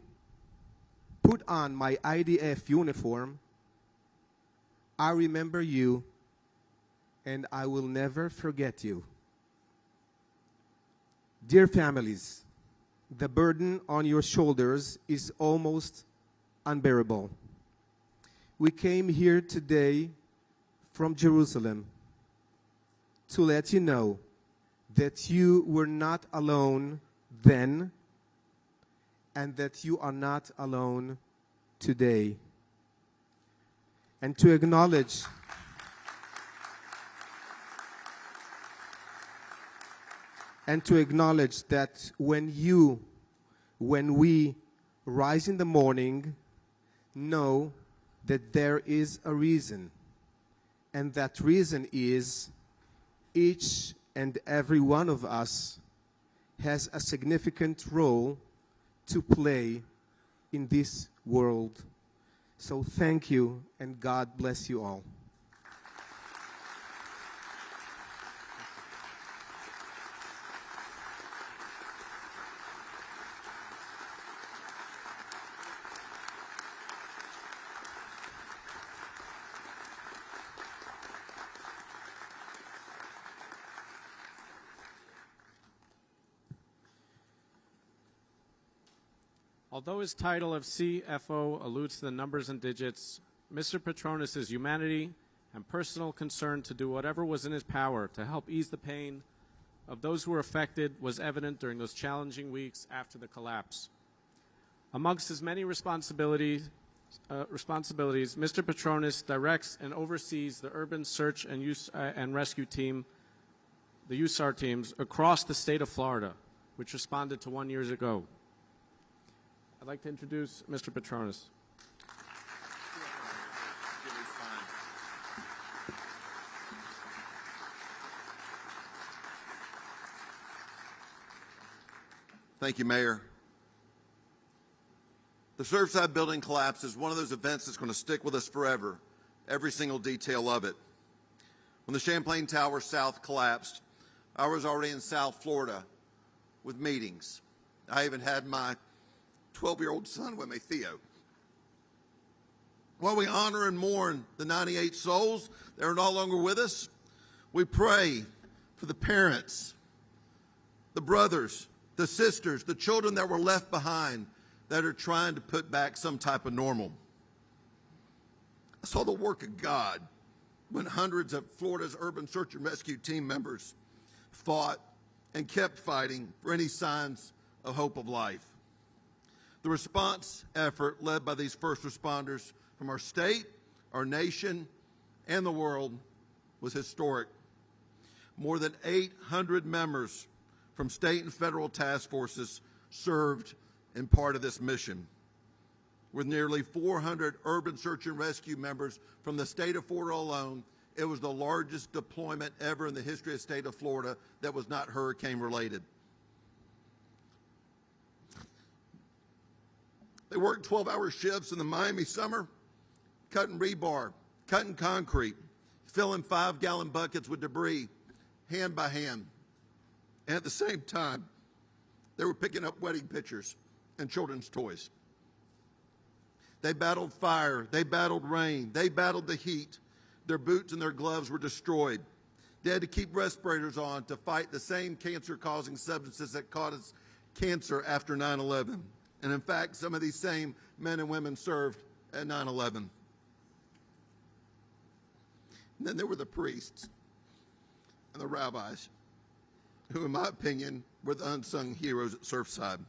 put on my IDF uniform, I remember you, and I will never forget you. Dear families, the burden on your shoulders is almost unbearable. We came here today from Jerusalem to let you know that you were not alone then, and that you are not alone today. And to acknowledge that when we rise in the morning, know that there is a reason. And that reason is each and every one of us has a significant role to play in this world. So thank you, and God bless you all. Although his title of CFO alludes to the numbers and digits, Mr. Patronis' humanity and personal concern to do whatever was in his power to help ease the pain of those who were affected was evident during those challenging weeks after the collapse. Amongst his many responsibilities, Mr. Patronis directs and oversees the urban search and rescue team, the USAR teams, across the state of Florida, which responded to 1 year ago. I'd like to introduce Mr. Patronis. Thank you, Mayor. The Surfside building collapse is one of those events that's going to stick with us forever, every single detail of it. When the Champlain Towers South collapsed, I was already in South Florida with meetings. I even had my 12-year-old son with me, Theo. While we honor and mourn the 98 souls that are no longer with us, we pray for the parents, the brothers, the sisters, the children that were left behind that are trying to put back some type of normal. I saw the work of God when hundreds of Florida's urban search and rescue team members fought and kept fighting for any signs of hope of life. The response effort led by these first responders from our state, our nation, and the world was historic. More than 800 members from state and federal task forces served in part of this mission. With nearly 400 urban search and rescue members from the state of Florida alone, it was the largest deployment ever in the history of the state of Florida that was not hurricane related. They worked 12-hour shifts in the Miami summer, cutting rebar, cutting concrete, filling 5-gallon buckets with debris, hand by hand. And at the same time, they were picking up wedding pictures and children's toys. They battled fire, they battled rain, they battled the heat. Their boots and their gloves were destroyed. They had to keep respirators on to fight the same cancer-causing substances that caused cancer after 9/11. And in fact, some of these same men and women served at 9/11. And then there were the priests and the rabbis, who in my opinion were the unsung heroes at Surfside.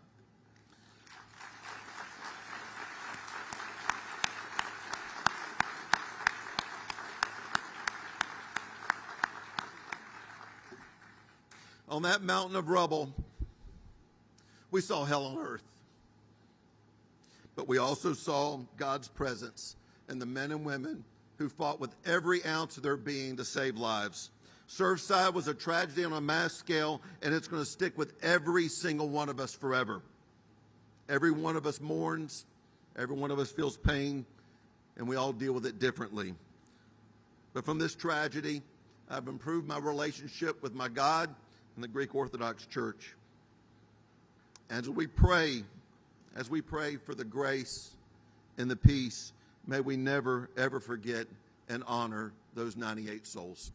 On that mountain of rubble, we saw hell on earth. But we also saw God's presence in the men and women who fought with every ounce of their being to save lives. Surfside was a tragedy on a mass scale, and it's going to stick with every single one of us forever. Every one of us mourns, every one of us feels pain, and we all deal with it differently. But from this tragedy, I've improved my relationship with my God and the Greek Orthodox Church. As we pray for the grace and the peace, may we never, ever forget and honor those 98 souls.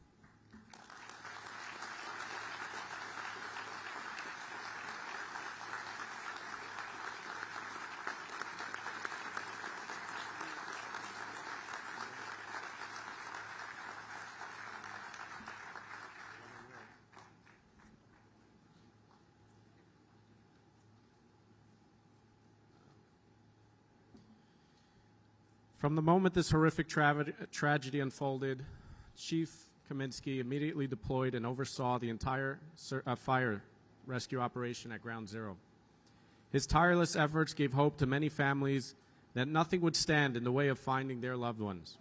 From the moment this horrific tragedy unfolded, Chief Cominsky immediately deployed and oversaw the entire fire rescue operation at Ground Zero. His tireless efforts gave hope to many families that nothing would stand in the way of finding their loved ones.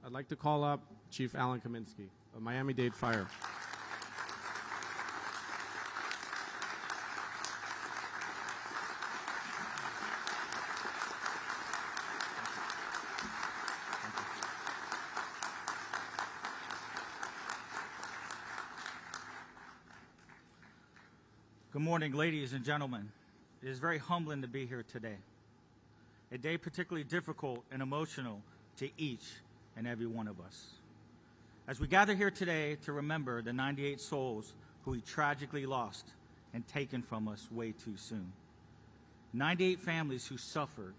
I'd like to call up Chief Alan Cominsky of Miami-Dade Fire. Good morning, ladies and gentlemen. It is very humbling to be here today. A day particularly difficult and emotional to each and every one of us. As we gather here today to remember the 98 souls who we tragically lost and taken from us way too soon. 98 families who suffered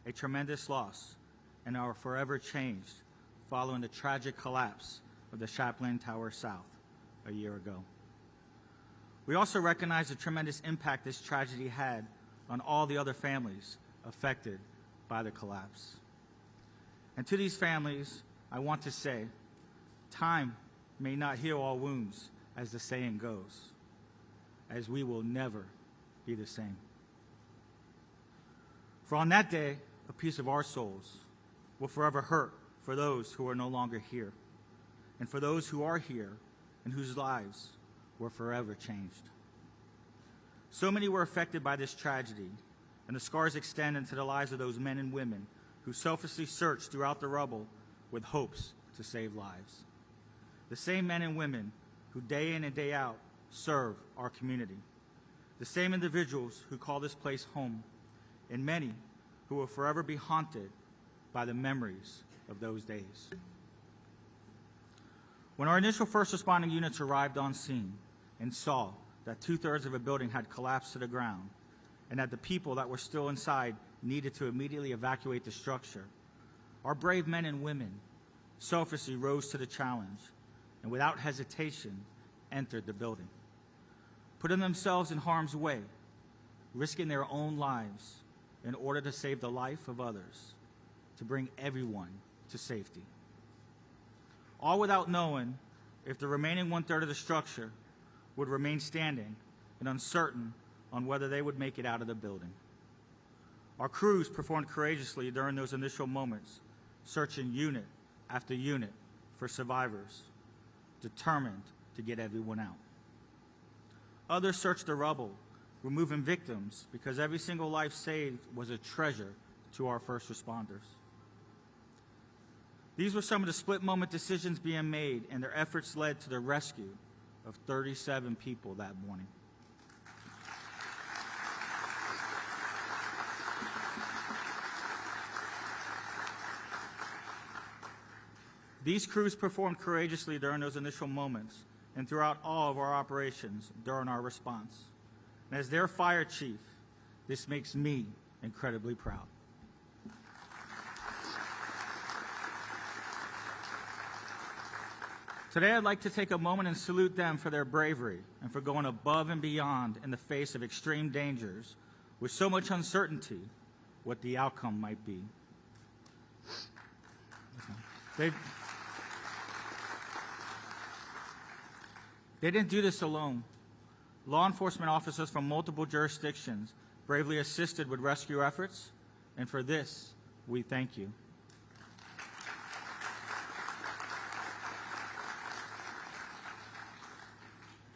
a tremendous loss and are forever changed following the tragic collapse of the Champlain Towers South a year ago. We also recognize the tremendous impact this tragedy had on all the other families affected by the collapse. And to these families, I want to say, time may not heal all wounds, as the saying goes, as we will never be the same. For on that day, a piece of our souls will forever hurt for those who are no longer here, and for those who are here and whose lives were forever changed. So many were affected by this tragedy, and the scars extend into the lives of those men and women who selflessly searched throughout the rubble with hopes to save lives. The same men and women who day in and day out serve our community. The same individuals who call this place home, and many who will forever be haunted by the memories of those days. When our initial first responding units arrived on scene and saw that 2/3 of a building had collapsed to the ground and that the people that were still inside needed to immediately evacuate the structure, our brave men and women selflessly rose to the challenge and without hesitation entered the building, putting themselves in harm's way, risking their own lives in order to save the life of others, to bring everyone to safety. All without knowing if the remaining 1/3 of the structure would remain standing and uncertain on whether they would make it out of the building. Our crews performed courageously during those initial moments, searching unit after unit for survivors, determined to get everyone out. Others searched the rubble, removing victims, because every single life saved was a treasure to our first responders. These were some of the split-moment decisions being made, and their efforts led to the rescue of 37 people that morning. These crews performed courageously during those initial moments and throughout all of our operations during our response. And as their fire chief, this makes me incredibly proud. Today, I'd like to take a moment and salute them for their bravery and for going above and beyond in the face of extreme dangers with so much uncertainty what the outcome might be. They didn't do this alone. Law enforcement officers from multiple jurisdictions bravely assisted with rescue efforts, and for this, we thank you.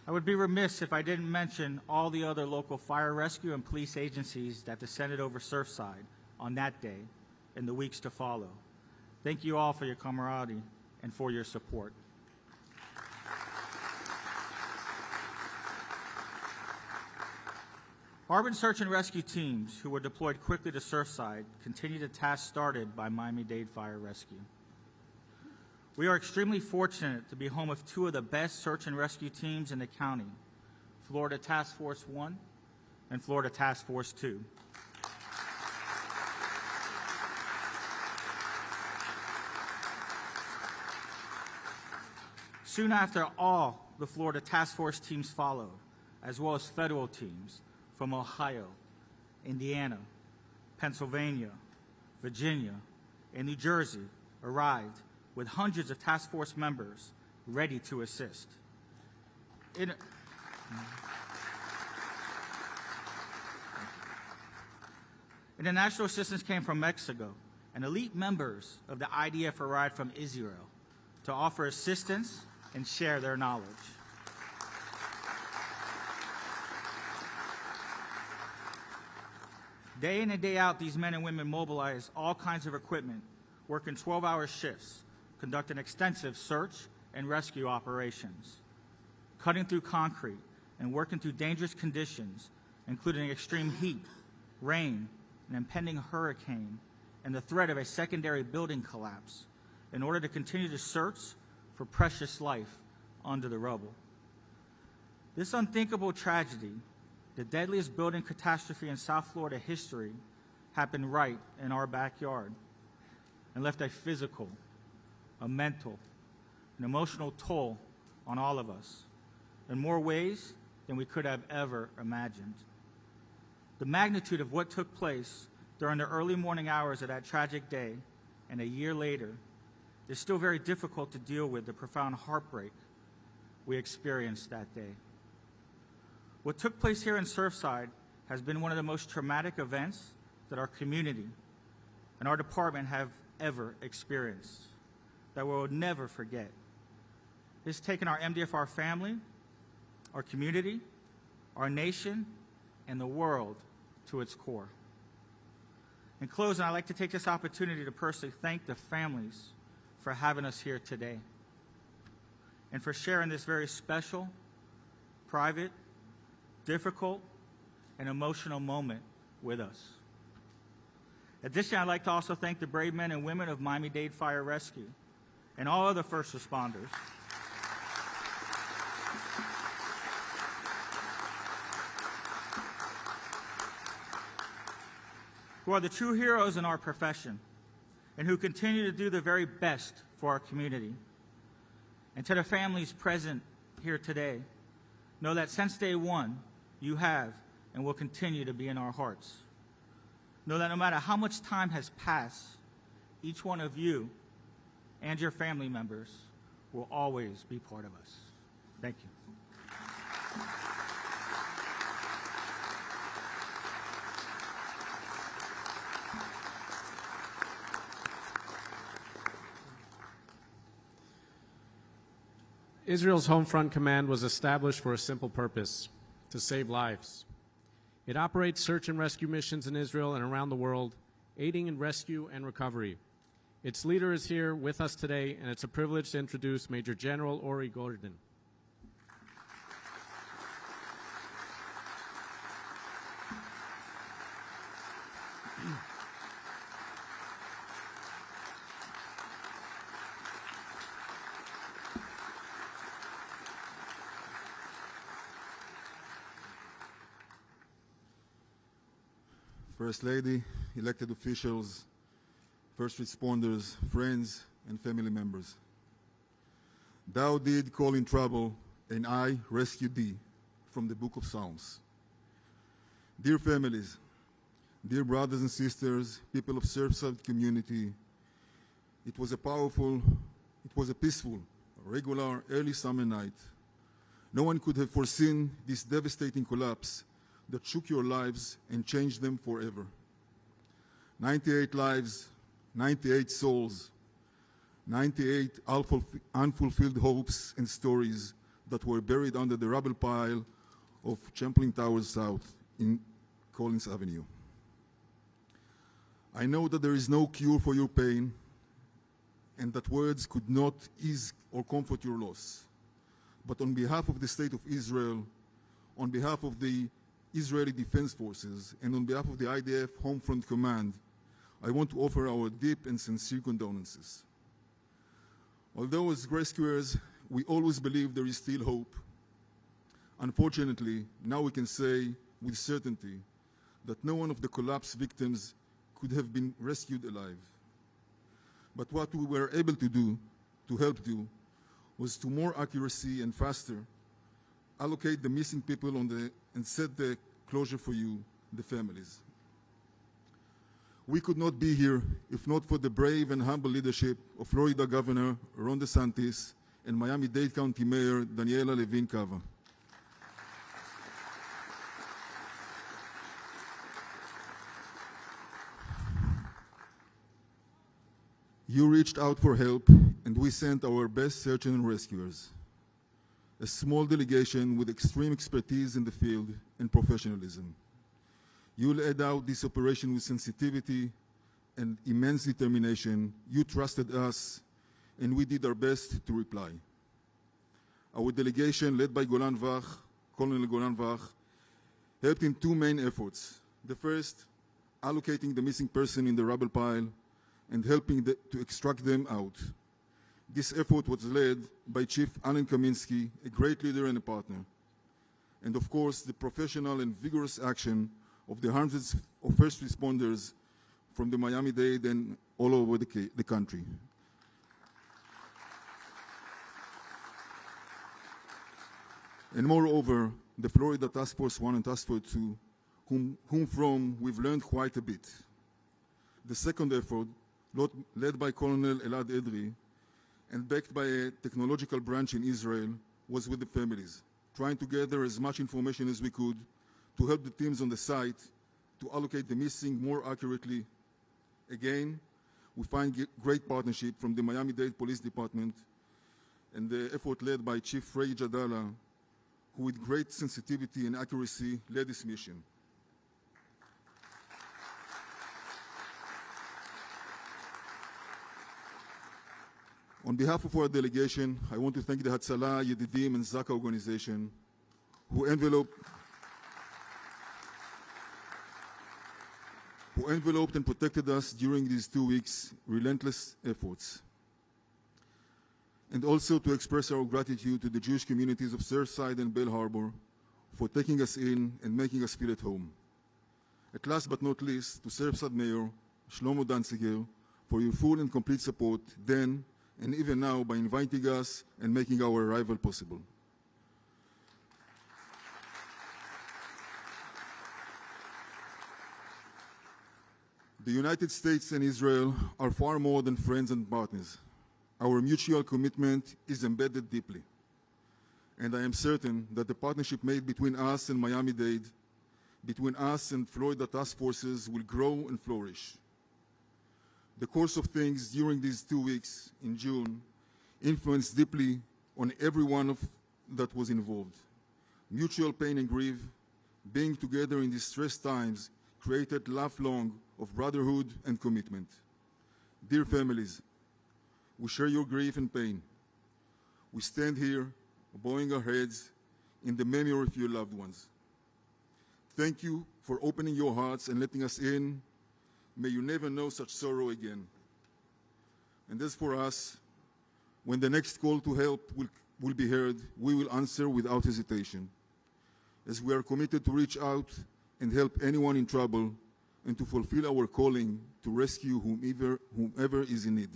I would be remiss if I didn't mention all the other local fire rescue and police agencies that descended over Surfside on that day and the weeks to follow. Thank you all for your camaraderie and for your support. Urban search and rescue teams who were deployed quickly to Surfside continue the task started by Miami-Dade Fire Rescue. We are extremely fortunate to be home of two of the best search and rescue teams in the county, Florida Task Force 1 and Florida Task Force 2. Soon after, all the Florida Task Force teams followed, as well as federal teams from Ohio, Indiana, Pennsylvania, Virginia, and New Jersey arrived with hundreds of task force members ready to assist. International assistance came from Mexico, and elite members of the IDF arrived from Israel to offer assistance and share their knowledge. Day in and day out, these men and women mobilized all kinds of equipment, working 12-hour shifts, conducting extensive search and rescue operations, cutting through concrete and working through dangerous conditions, including extreme heat, rain, an impending hurricane, and the threat of a secondary building collapse in order to continue to search for precious life under the rubble. This unthinkable tragedy, the deadliest building catastrophe in South Florida history, happened right in our backyard and left a physical, a mental, an emotional toll on all of us in more ways than we could have ever imagined. The magnitude of what took place during the early morning hours of that tragic day and a year later is still very difficult to deal with the profound heartbreak we experienced that day. What took place here in Surfside has been one of the most traumatic events that our community and our department have ever experienced, that we will never forget. It's taken our MDFR family, our community, our nation, and the world to its core. In closing, I'd like to take this opportunity to personally thank the families for having us here today and for sharing this very special, private, difficult, and emotional moment with us. Additionally, I'd like to also thank the brave men and women of Miami-Dade Fire Rescue and all other first responders who are the true heroes in our profession and who continue to do the very best for our community. And to the families present here today, know that since day one, you have and will continue to be in our hearts. Know that no matter how much time has passed, each one of you and your family members will always be part of us. Thank you. Israel's Home Front Command was established for a simple purpose: to save lives. It operates search and rescue missions in Israel and around the world, aiding in rescue and recovery. Its leader is here with us today, and it's a privilege to introduce Major General Ori Gordin. First Lady, elected officials, first responders, friends, and family members. Thou did call in trouble, and I rescued thee, from the book of Psalms. Dear families, dear brothers and sisters, people of Surfside community, it was a peaceful, regular, early summer night. No one could have foreseen this devastating collapse that shook your lives and changed them forever. 98 lives, 98 souls, 98 unfulfilled hopes and stories that were buried under the rubble pile of Champlain Towers South in Collins Avenue. I know that there is no cure for your pain and that words could not ease or comfort your loss. But on behalf of the State of Israel, on behalf of the Israeli Defense Forces, and on behalf of the IDF Home Front Command, I want to offer our deep and sincere condolences. Although as rescuers, we always believe there is still hope, unfortunately, now we can say with certainty that no one of the collapse victims could have been rescued alive. But what we were able to do, to help do, was to more accuracy and faster allocate the missing people and set the closure for you, the families. We could not be here if not for the brave and humble leadership of Florida Governor Ron DeSantis and Miami-Dade County Mayor Daniela Levine Cava. You reached out for help, and we sent our best search and rescuers. A small delegation with extreme expertise in the field and professionalism. You led out this operation with sensitivity and immense determination. You trusted us, and we did our best to reply. Our delegation, led by Colonel Golan Vach, helped in two main efforts. The first, allocating the missing person in the rubble pile and helping to extract them out. This effort was led by Chief Alan Cominsky, a great leader and a partner. And of course, the professional and vigorous action of the hundreds of first responders from the Miami-Dade and all over the country. And moreover, the Florida Task Force 1 and Task Force 2, whom from we've learned quite a bit. The second effort, led by Colonel Elad Edri, and backed by a technological branch in Israel, was with the families, trying to gather as much information as we could to help the teams on the site to allocate the missing more accurately. Again, we find great partnership from the Miami-Dade Police Department and the effort led by Chief Ray Jadala, who with great sensitivity and accuracy led this mission. On behalf of our delegation, I want to thank the Hatzalah, Yedidim, and Zaka organization who enveloped and protected us during these 2 weeks' relentless efforts. And also to express our gratitude to the Jewish communities of Surfside and Bell Harbor for taking us in and making us feel at home. At last but not least, to Surfside Mayor Shlomo Danziger for your full and complete support then and even now by inviting us and making our arrival possible. The United States and Israel are far more than friends and partners. Our mutual commitment is embedded deeply. And I am certain that the partnership made between us and Miami-Dade, between us and Florida task forces will grow and flourish. The course of things during these 2 weeks in June influenced deeply on everyone that was involved. Mutual pain and grief, being together in distressed times, created lifelong of brotherhood and commitment. Dear families, we share your grief and pain. We stand here, bowing our heads in the memory of your loved ones. Thank you for opening your hearts and letting us in. May you never know such sorrow again. And as for us, when the next call to help will be heard, we will answer without hesitation, as we are committed to reach out and help anyone in trouble and to fulfill our calling to rescue whomever is in need.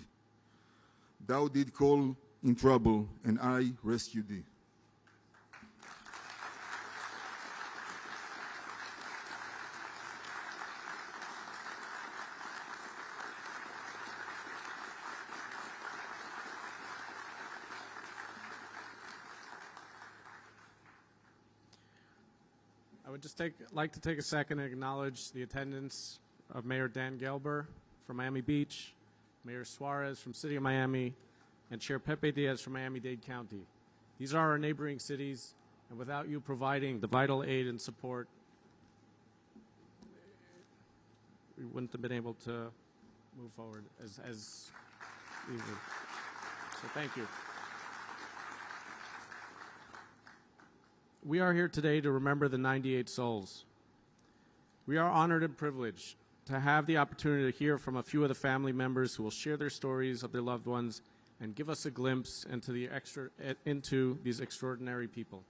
Thou did call in trouble, and I rescued thee. I would just like to take a second and acknowledge the attendance of Mayor Dan Gelber from Miami Beach, Mayor Suarez from City of Miami, and Chair Pepe Diaz from Miami-Dade County. These are our neighboring cities, and without you providing the vital aid and support, we wouldn't have been able to move forward as easily. So thank you. We are here today to remember the 98 souls. We are honored and privileged to have the opportunity to hear from a few of the family members who will share their stories of their loved ones and give us a glimpse into these extraordinary people.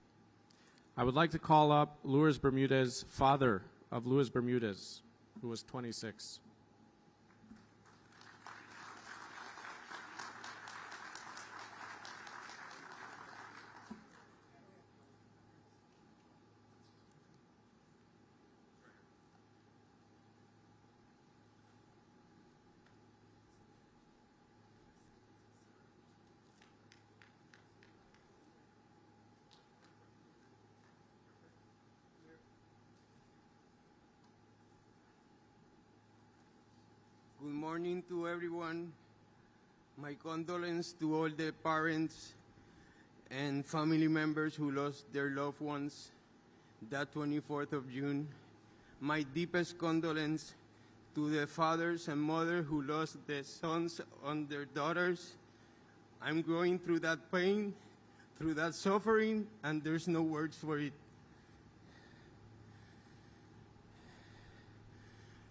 I would like to call up Luis Bermudez, father of Luis Bermudez, who was 26. Good morning to everyone. My condolences to all the parents and family members who lost their loved ones that 24th of June. My deepest condolence to the fathers and mothers who lost their sons and their daughters. I'm going through that pain, through that suffering, and there's no words for it.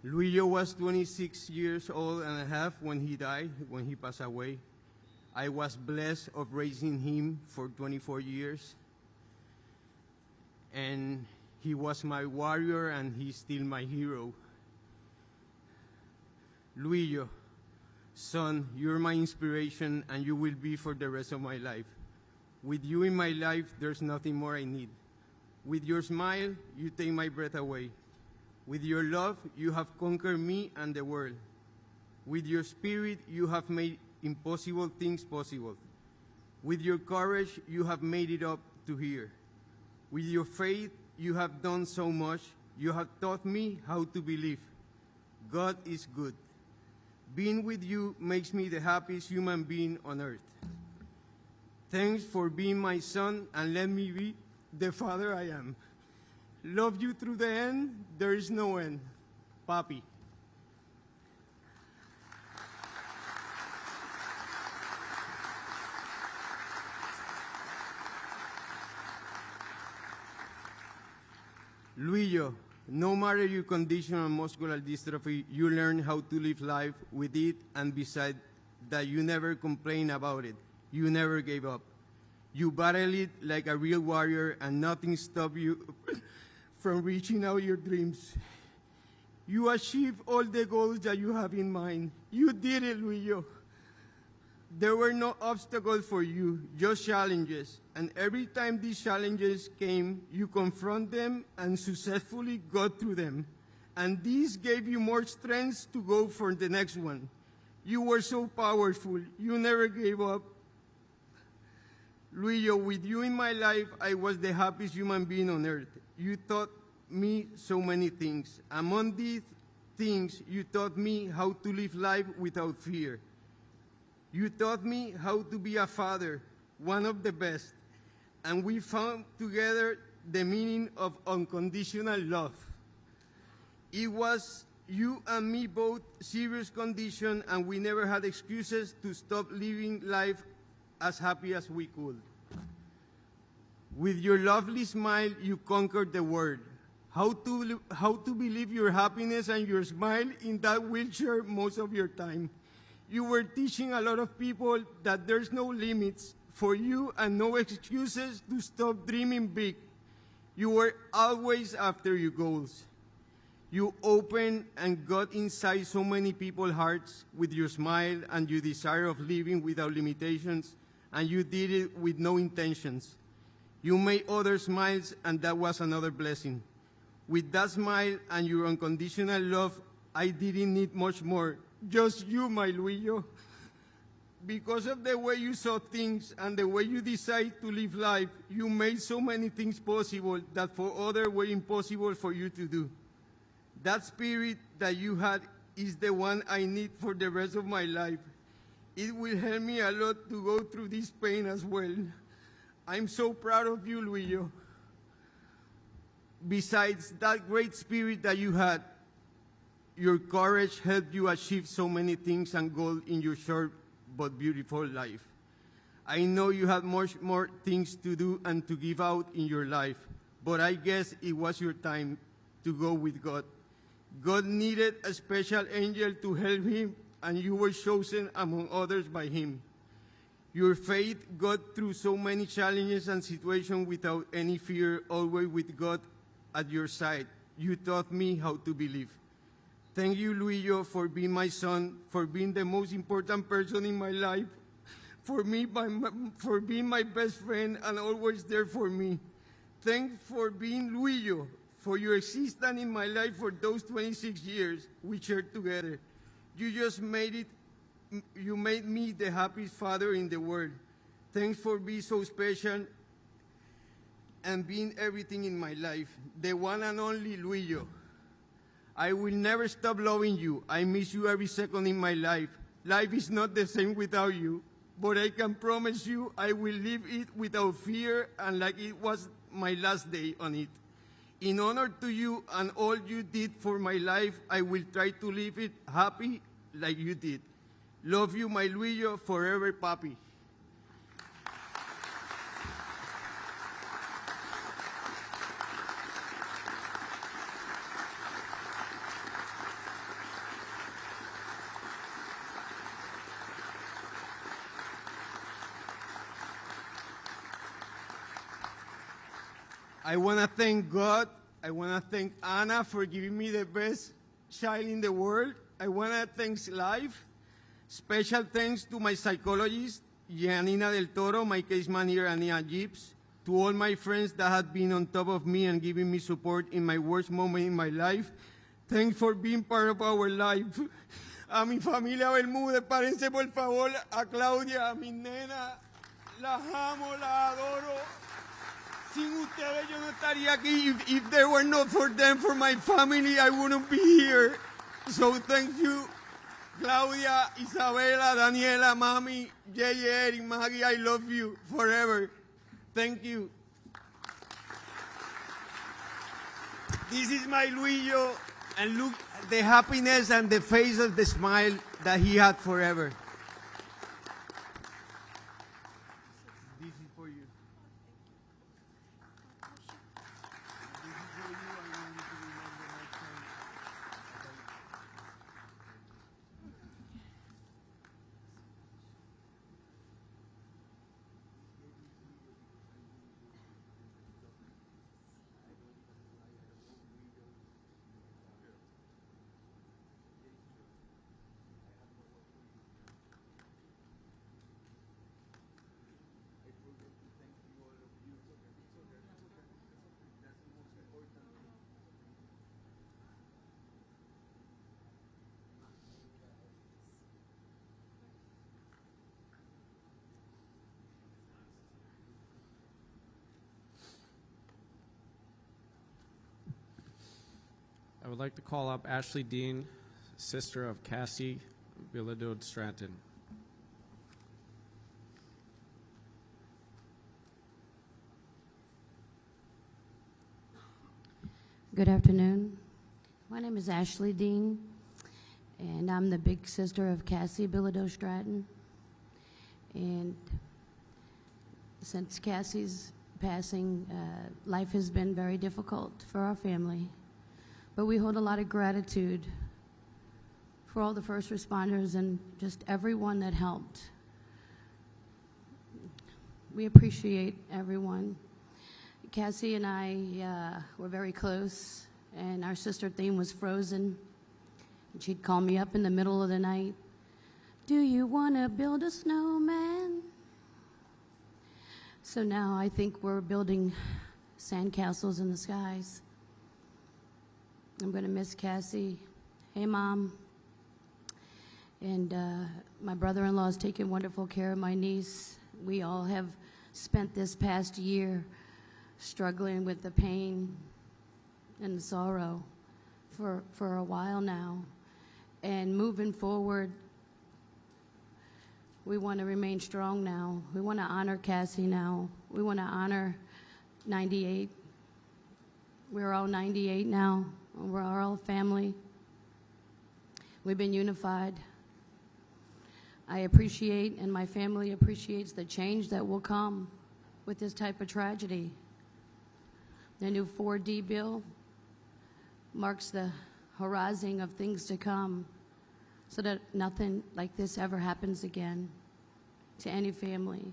Luillo was 26 years old and a half when he died, when he passed away. I was blessed of raising him for 24 years. And he was my warrior and he's still my hero. Luillo, son, you're my inspiration and you will be for the rest of my life. With you in my life, there's nothing more I need. With your smile, you take my breath away. With your love, you have conquered me and the world. With your spirit, you have made impossible things possible. With your courage, you have made it up to here. With your faith, you have done so much. You have taught me how to believe. God is good. Being with you makes me the happiest human being on earth. Thanks for being my son and let me be the father I am. Love you through the end, there is no end. Papi. Luillo, no matter your condition and muscular dystrophy, you learn how to live life with it, and beside that, you never complain about it. You never gave up. You battled it like a real warrior, and nothing stopped you from reaching out your dreams. You achieved all the goals that you have in mind. You did it, Luillo. There were no obstacles for you, just challenges. And every time these challenges came, you confront them and successfully got through them. And this gave you more strength to go for the next one. You were so powerful. You never gave up. Luillo, with you in my life, I was the happiest human being on earth. You taught me so many things. Among these things, you taught me how to live life without fear. You taught me how to be a father, one of the best. And we found together the meaning of unconditional love. It was you and me both serious condition, and we never had excuses to stop living life as happy as we could. With your lovely smile, you conquered the world. How to believe your happiness and your smile in that wheelchair most of your time. You were teaching a lot of people that there's no limits for you and no excuses to stop dreaming big. You were always after your goals. You opened and got inside so many people's hearts with your smile and your desire of living without limitations, and you did it with no intentions. You made others smile, and that was another blessing. With that smile and your unconditional love, I didn't need much more. Just you, my Luillo. Because of the way you saw things and the way you decided to live life, you made so many things possible that for others were impossible for you to do. That spirit that you had is the one I need for the rest of my life. It will help me a lot to go through this pain as well. I'm so proud of you, Luillo. Besides that great spirit that you had, your courage helped you achieve so many things and goals in your short but beautiful life. I know you had much more things to do and to give out in your life, but I guess it was your time to go with God. God needed a special angel to help him, and you were chosen among others by him. Your faith got through so many challenges and situations without any fear, always with God at your side. You taught me how to believe. Thank you, Luillo, for being my son, for being the most important person in my life, for being my best friend and always there for me. Thanks for being Luillo, for your existence in my life for those 26 years we shared together. You made me the happiest father in the world. Thanks for being so special and being everything in my life. The one and only Luillo. I will never stop loving you. I miss you every second in my life. Life is not the same without you, but I can promise you I will live it without fear and like it was my last day on it. In honor to you and all you did for my life, I will try to live it happy like you did. Love you, my Luillo, forever, papi. I want to thank God. I want to thank Anna for giving me the best child in the world. I want to thank life. Special thanks to my psychologist, Giannina del Toro, my case manager, Ania Gibbs, to all my friends that have been on top of me and giving me support in my worst moment in my life. Thanks for being part of our life. A mi familia Bermúdez, párense por favor, a Claudia, a mi nena, las amo, las adoro. Sin ustedes yo no estaría aquí. If there were not for them, for my family, I wouldn't be here. So thank you, Claudia, Isabela, Daniela, Mami, Jay, Eric, Maggie, I love you forever. Thank you. This is my Luillo, and look the happiness and the face of the smile that he had forever. This is for you. This is for you. would like to call up Ashley Dean, sister of Cassie Bilodeau Stratton. Good afternoon. My name is Ashley Dean, and I'm the big sister of Cassie Bilodeau Stratton. And since Cassie's passing, life has been very difficult for our family. But we hold a lot of gratitude for all the first responders and just everyone that helped. We appreciate everyone. Cassie and I were very close, and our sister theme was Frozen. And she'd call me up in the middle of the night. Do you want to build a snowman? So now I think we're building sandcastles in the skies. I'm going to miss Cassie. Hey, Mom. And my brother-in-law is taking wonderful care of my niece. We all have spent this past year struggling with the pain and the sorrow for a while now. And moving forward, we want to remain strong now. We want to honor Cassie now. We want to honor 98. We're all 98 now. We're all family. We've been unified. I appreciate, and my family appreciates, the change that will come with this type of tragedy. The new 4D bill marks the horizon of things to come so that nothing like this ever happens again to any family,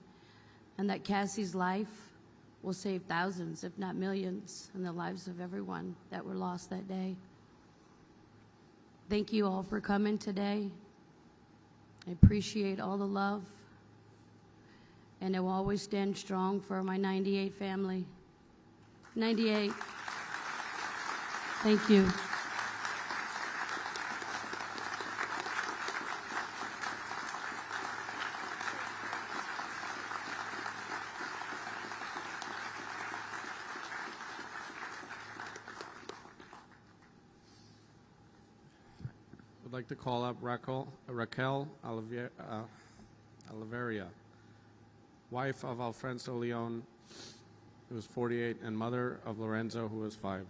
and that Cassie's life will save thousands, if not millions, in the lives of everyone that were lost that day. Thank you all for coming today. I appreciate all the love, and I will always stand strong for my 98 family. 98. Thank you. I'd like to call up Raquel Oliveria, wife of Alfonso Leon, who was 48, and mother of Lorenzo, who was 5.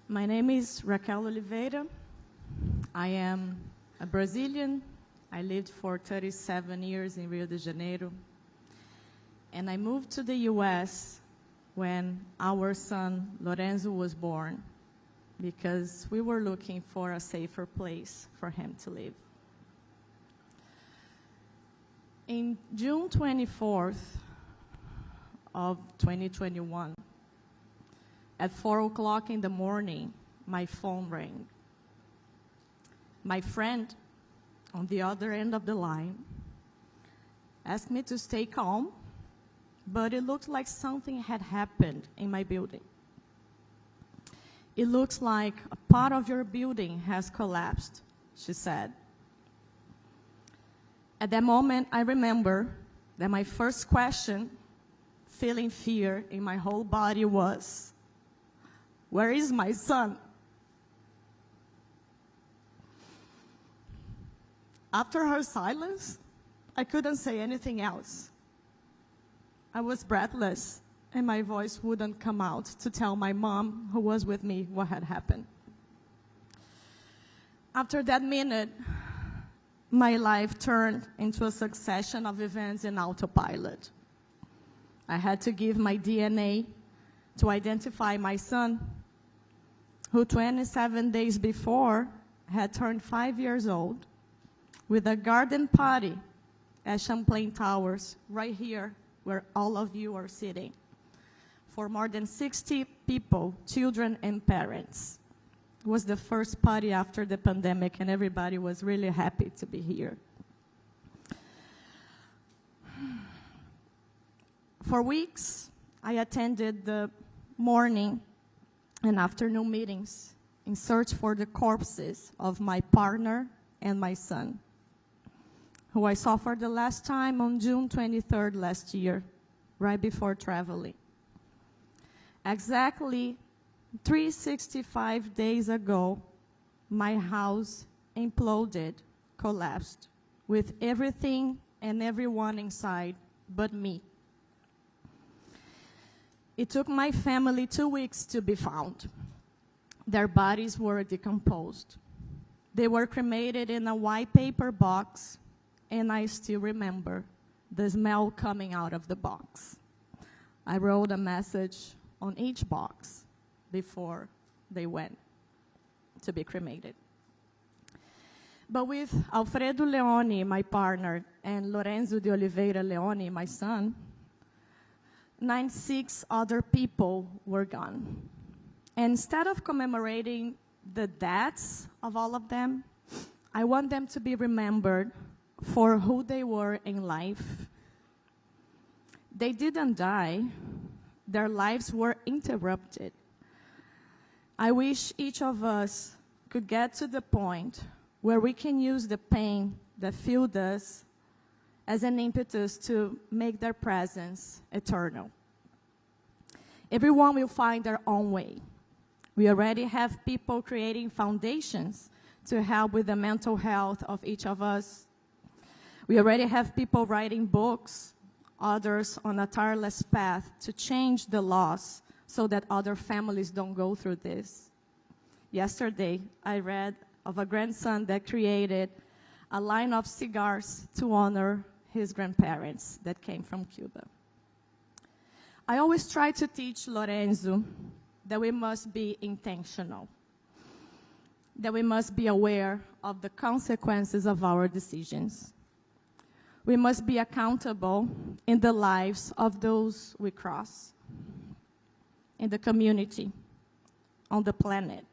My name is Raquel Oliveira. I am a Brazilian. I lived for 37 years in Rio de Janeiro. And I moved to the U.S. when our son Lorenzo was born, because we were looking for a safer place for him to live. In June 24th of 2021, at 4 o'clock in the morning, my phone rang. My friend on the other end of the line asked me to stay calm, but it looked like something had happened in my building. It looks like a part of your building has collapsed, she said. At that moment, I remember that my first question, feeling fear in my whole body, was, where is my son? After her silence, I couldn't say anything else. I was breathless, and my voice wouldn't come out to tell my mom, who was with me, what had happened. After that minute, my life turned into a succession of events in autopilot. I had to give my DNA to identify my son, who 27 days before had turned 5 years old, with a garden party at Champlain Towers, right here where all of you are sitting, for more than 60 people, children and parents. It was the first party after the pandemic, and everybody was really happy to be here. For weeks, I attended the morning and afternoon meetings in search for the corpses of my partner and my son, who I saw for the last time on June 23rd last year, right before traveling. Exactly 365 days ago, my house imploded, collapsed, with everything and everyone inside but me. It took my family 2 weeks to be found. Their bodies were decomposed. They were cremated in a white paper box, and I still remember the smell coming out of the box. I wrote a message on each box before they went to be cremated. But with Alfredo Leone, my partner, and Lorenzo de Oliveira Leone, my son, 96 other people were gone. And instead of commemorating the deaths of all of them, I want them to be remembered for who they were in life. They didn't die. Their lives were interrupted. I wish each of us could get to the point where we can use the pain that filled us as an impetus to make their presence eternal. Everyone will find their own way. We already have people creating foundations to help with the mental health of each of us. We already have people writing books, others on a tireless path to change the laws so that other families don't go through this. Yesterday, I read of a grandson that created a line of cigars to honor his grandparents that came from Cuba. I always try to teach Lorenzo that we must be intentional, that we must be aware of the consequences of our decisions. We must be accountable in the lives of those we cross, in the community, on the planet.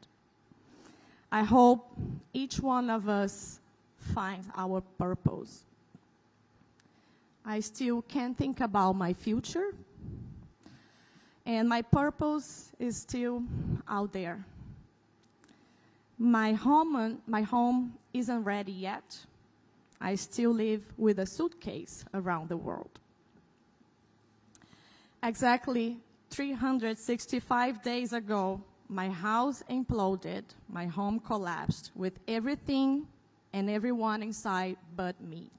I hope each one of us finds our purpose. I still can't think about my future, and my purpose is still out there. My home isn't ready yet. I still live with a suitcase around the world. Exactly 365 days ago, my house imploded, my home collapsed with everything and everyone inside but me.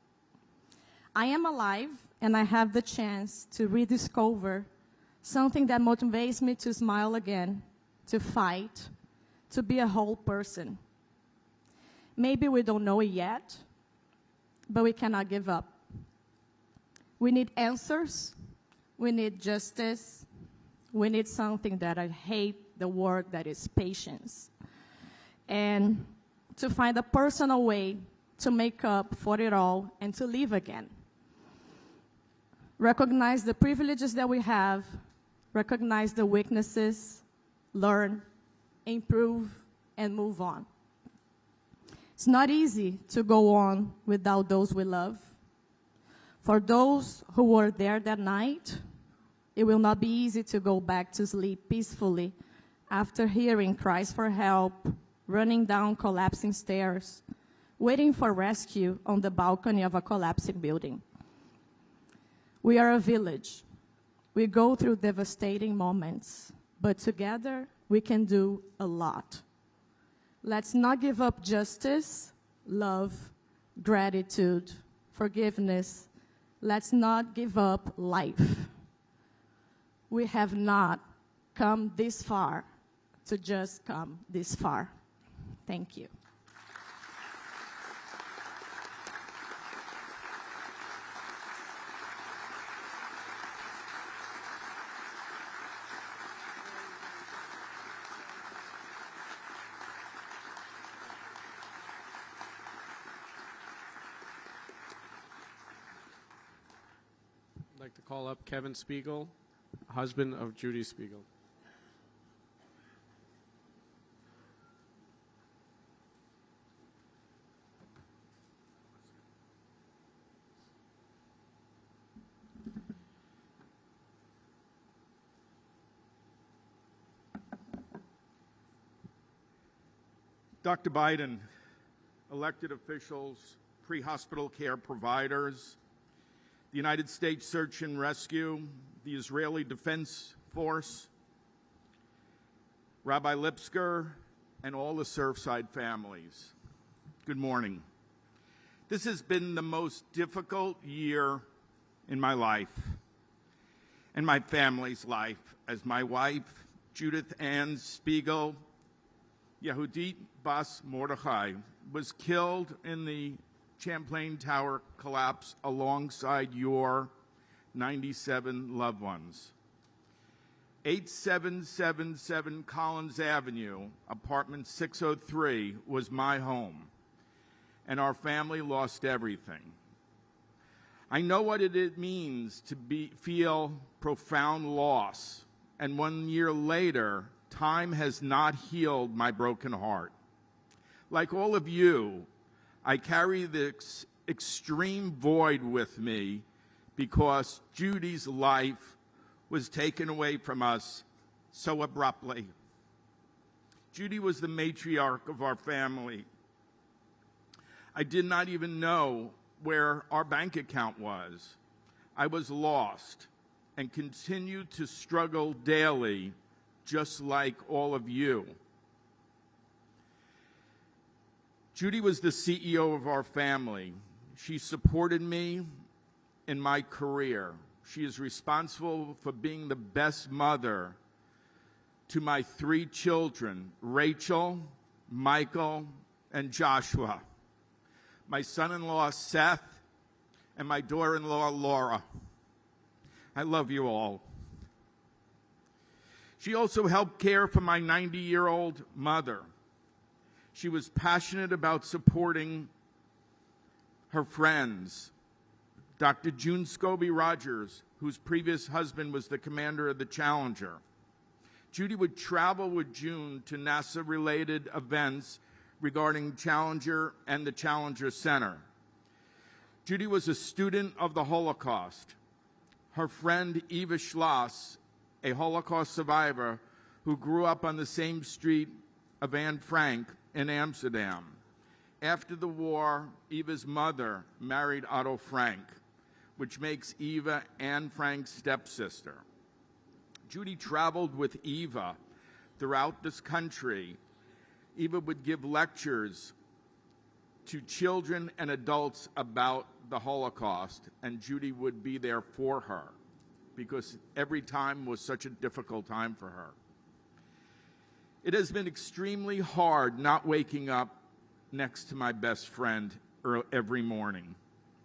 I am alive, and I have the chance to rediscover something that motivates me to smile again, to fight, to be a whole person. Maybe we don't know it yet, but we cannot give up. We need answers. We need justice. We need something that I hate the word, that is patience. And to find a personal way to make up for it all and to live again. Recognize the privileges that we have, recognize the weaknesses, learn, improve, and move on. It's not easy to go on without those we love. For those who were there that night, it will not be easy to go back to sleep peacefully after hearing cries for help, running down collapsing stairs, waiting for rescue on the balcony of a collapsing building. We are a village. We go through devastating moments, but together we can do a lot. Let's not give up justice, love, gratitude, forgiveness. Let's not give up life. We have not come this far to just come this far. Thank you. I'd like to call up Kevin Spiegel, husband of Judy Spiegel. Dr. Biden, elected officials, pre-hospital care providers, the United States Search and Rescue, the Israeli Defense Force, Rabbi Lipsker, and all the Surfside families. Good morning. This has been the most difficult year in my life and my family's life, as my wife, Judith Ann Spiegel, Yehudit Bas Mordechai, was killed in the Champlain Tower collapse alongside your 97 loved ones. 8777 Collins Avenue, apartment 603, was my home, and our family lost everything. I know what it means to feel profound loss, and 1 year later, time has not healed my broken heart. Like all of you, I carry this extreme void with me because Judy's life was taken away from us so abruptly. Judy was the matriarch of our family. I did not even know where our bank account was. I was lost and continued to struggle daily, just like all of you. Judy was the CEO of our family. She supported me in my career. She is responsible for being the best mother to my 3 children, Rachel, Michael, and Joshua, my son-in-law, Seth, and my daughter-in-law, Laura. I love you all. She also helped care for my 90-year-old mother. She was passionate about supporting her friends. Dr. June Scobie Rogers, whose previous husband was the commander of the Challenger. Judy would travel with June to NASA-related events regarding Challenger and the Challenger Center. Judy was a student of the Holocaust. Her friend Eva Schloss, a Holocaust survivor who grew up on the same street of Anne Frank in Amsterdam. After the war, Eva's mother married Otto Frank, which makes Eva Anne Frank's stepsister. Judy traveled with Eva throughout this country. Eva would give lectures to children and adults about the Holocaust, and Judy would be there for her because every time was such a difficult time for her. It has been extremely hard not waking up next to my best friend every morning.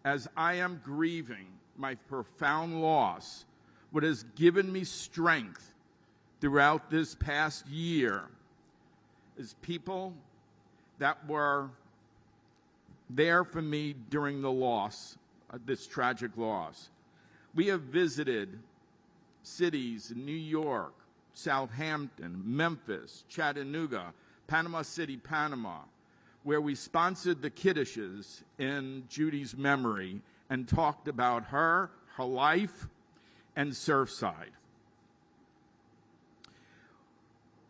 As I am grieving my profound loss, what has given me strength throughout this past year is people that were there for me during the loss, this tragic loss. We have visited cities in New York, Southampton, Memphis, Chattanooga, Panama City, Panama, where we sponsored the kiddishes in Judy's memory and talked about her life, and Surfside.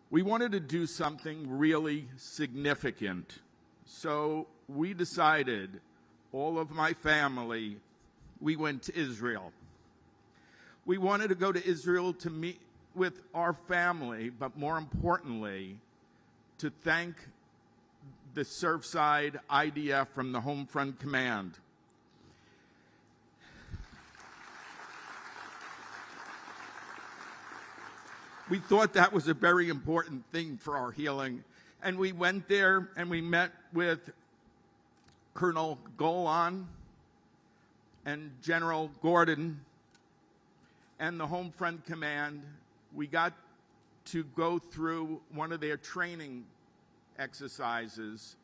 We wanted to do something really significant, so we decided, all of my family, we went to Israel. We wanted to go to Israel to meet with our family, but more importantly, to thank the Surfside IDF from the Home Front Command. We thought that was a very important thing for our healing. And we went there and we met with Colonel Golan and General Gordin and the Home Front Command. We got to go through one of their training exercises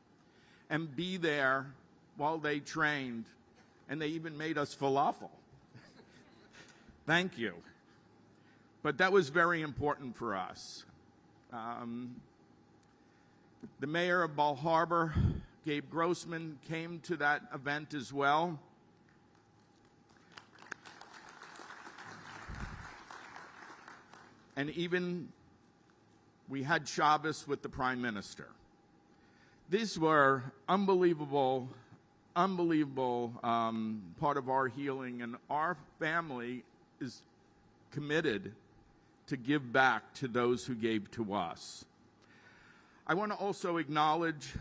and be there while they trained. And they even made us falafel. Thank you. But that was very important for us. The mayor of Bal Harbor, Gabe Grossman, came to that event as well. And even we had Shabbos with the Prime Minister. These were unbelievable part of our healing, and our family is committed to give back to those who gave to us. I want to also acknowledge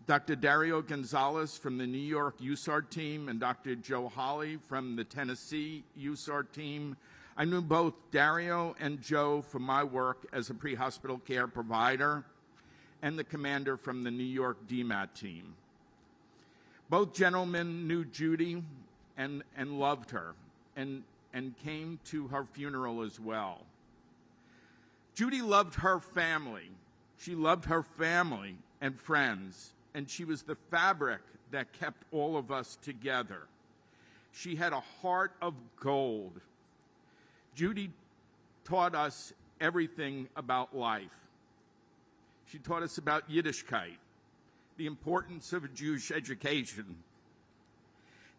Dr. Dario Gonzalez from the New York USART team and Dr. Joe Holly from the Tennessee USART team. I knew both Dario and Joe from my work as a pre-hospital care provider, and the commander from the New York DMAT team. Both gentlemen knew Judy and loved her and came to her funeral as well. Judy loved her family. She loved her family and friends, and she was the fabric that kept all of us together. She had a heart of gold. Judy taught us everything about life. She taught us about Yiddishkeit, the importance of a Jewish education,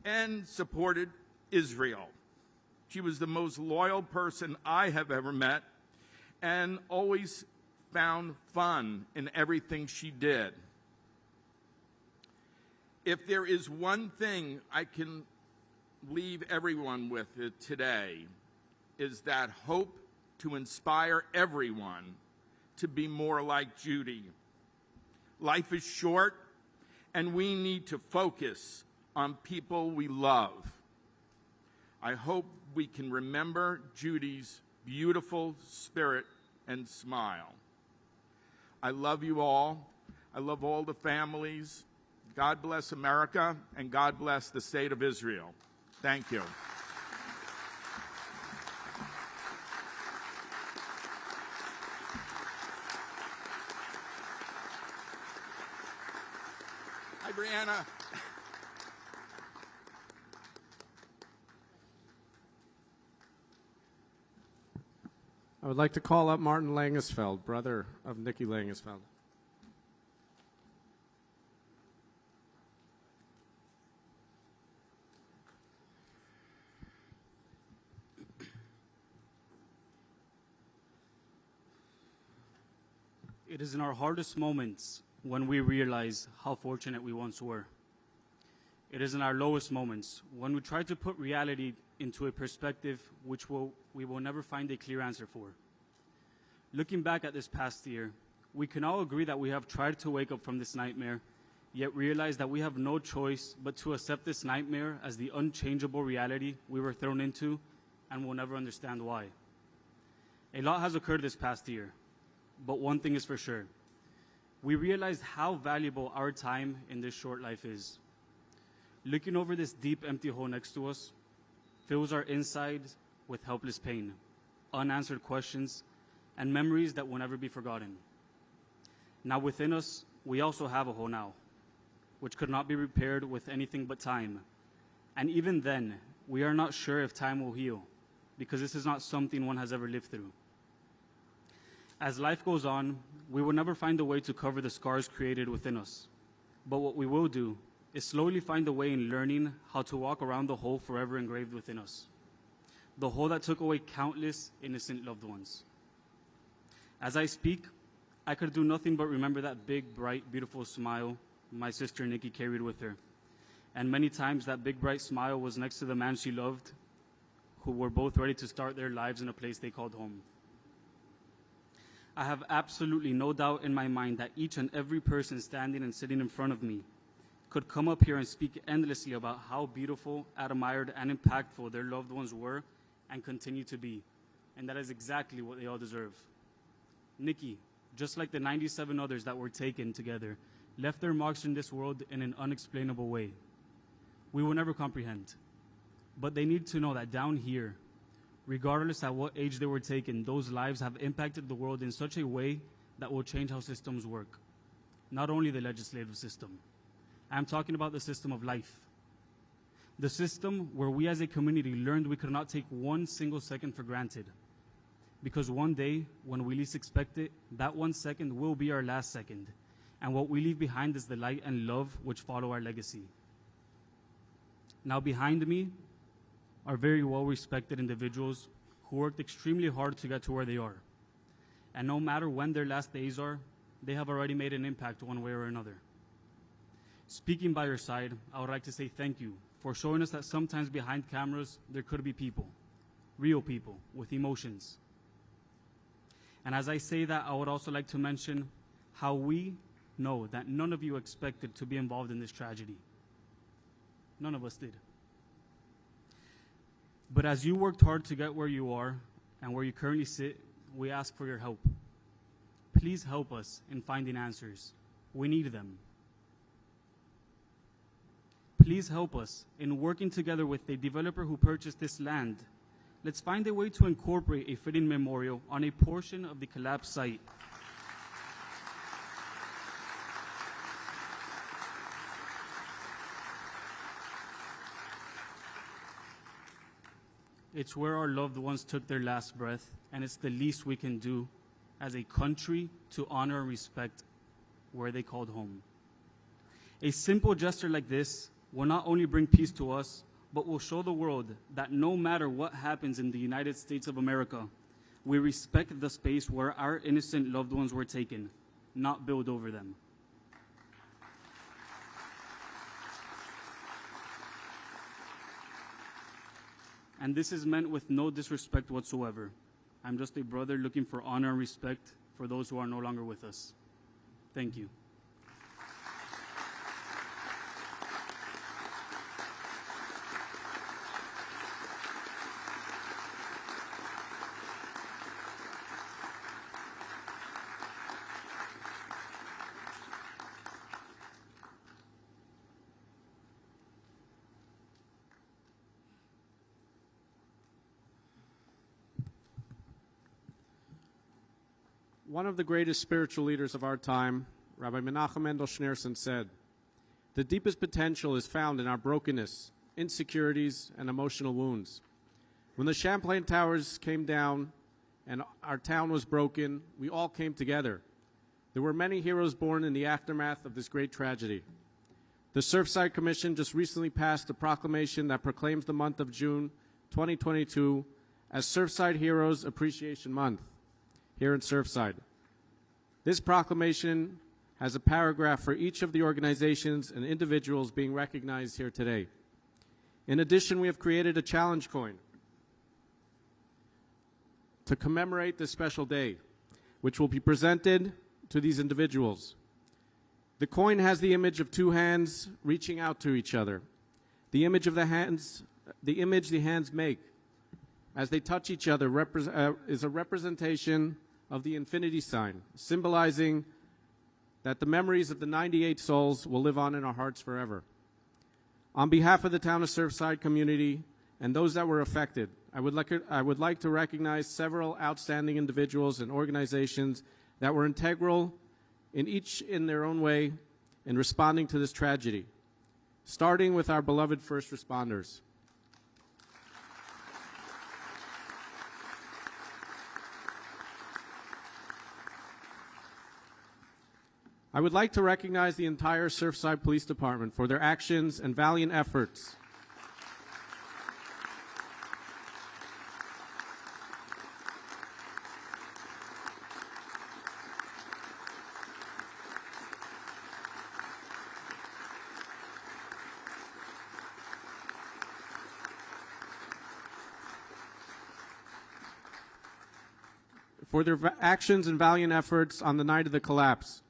and supported Israel. She was the most loyal person I have ever met and always found fun in everything she did. If there is one thing I can leave everyone with today, is that hope to inspire everyone to be more like Judy. Life is short, and we need to focus on people we love. I hope we can remember Judy's beautiful spirit and smile. I love you all. I love all the families. God bless America, and God bless the state of Israel. Thank you. Hi, Brianna. I would like to call up Martin Langesfeld, brother of Nikki Langesfeld. It is in our hardest moments when we realize how fortunate we once were. It is in our lowest moments when we try to put reality into a perspective which we will never find a clear answer for. Looking back at this past year, we can all agree that we have tried to wake up from this nightmare, yet realize that we have no choice but to accept this nightmare as the unchangeable reality we were thrown into, and will never understand why. A lot has occurred this past year, but one thing is for sure. We realized how valuable our time in this short life is. Looking over this deep, empty hole next to us fills our insides with helpless pain, unanswered questions, and memories that will never be forgotten. Now within us, we also have a hole now, which could not be repaired with anything but time. And even then, we are not sure if time will heal, because this is not something one has ever lived through. As life goes on, we will never find a way to cover the scars created within us. But what we will do is slowly find a way in learning how to walk around the hole forever engraved within us. The hole that took away countless innocent loved ones. As I speak, I could do nothing but remember that big, bright, beautiful smile my sister Nikki carried with her. And many times that big, bright smile was next to the man she loved, who were both ready to start their lives in a place they called home. I have absolutely no doubt in my mind that each and every person standing and sitting in front of me could come up here and speak endlessly about how beautiful, admired, and impactful their loved ones were and continue to be. And that is exactly what they all deserve. Nikki, just like the 97 others that were taken together, left their marks in this world in an unexplainable way. We will never comprehend. But they need to know that down here, regardless at what age they were taken, those lives have impacted the world in such a way that will change how systems work. Not only the legislative system. I'm talking about the system of life. The system where we as a community learned we could not take one single second for granted. Because one day, when we least expect it, that 1 second will be our last second. And what we leave behind is the light and love which follow our legacy. Now behind me are very well-respected individuals who worked extremely hard to get to where they are. And no matter when their last days are, they have already made an impact one way or another. Speaking by your side, I would like to say thank you for showing us that sometimes behind cameras there could be people, real people with emotions. And as I say that, I would also like to mention how we know that none of you expected to be involved in this tragedy. None of us did. But as you worked hard to get where you are and where you currently sit, we ask for your help. Please help us in finding answers. We need them. Please help us in working together with the developer who purchased this land. Let's find a way to incorporate a fitting memorial on a portion of the collapsed site. It's where our loved ones took their last breath, and it's the least we can do as a country to honor and respect where they called home. A simple gesture like this will not only bring peace to us, but will show the world that no matter what happens in the United States of America, we respect the space where our innocent loved ones were taken, not build over them. And this is meant with no disrespect whatsoever. I'm just a brother looking for honor and respect for those who are no longer with us. Thank you. One of the greatest spiritual leaders of our time, Rabbi Menachem Mendel Schneerson, said, "The deepest potential is found in our brokenness, insecurities, and emotional wounds." When the Champlain Towers came down and our town was broken, we all came together. There were many heroes born in the aftermath of this great tragedy. The Surfside Commission just recently passed a proclamation that proclaims the month of June 2022 as Surfside Heroes Appreciation Month here in Surfside. This proclamation has a paragraph for each of the organizations and individuals being recognized here today. In addition, we have created a challenge coin to commemorate this special day, which will be presented to these individuals. The coin has the image of two hands reaching out to each other. The image the hands make as they touch each other is a representation of the infinity sign, symbolizing that the memories of the 98 souls will live on in our hearts forever. On behalf of the town of Surfside community and those that were affected, I would like to recognize several outstanding individuals and organizations that were integral in their own way in responding to this tragedy, starting with our beloved first responders. I would like to recognize the entire Surfside Police Department for their actions and valiant efforts. For their actions and valiant efforts on the night of the collapse.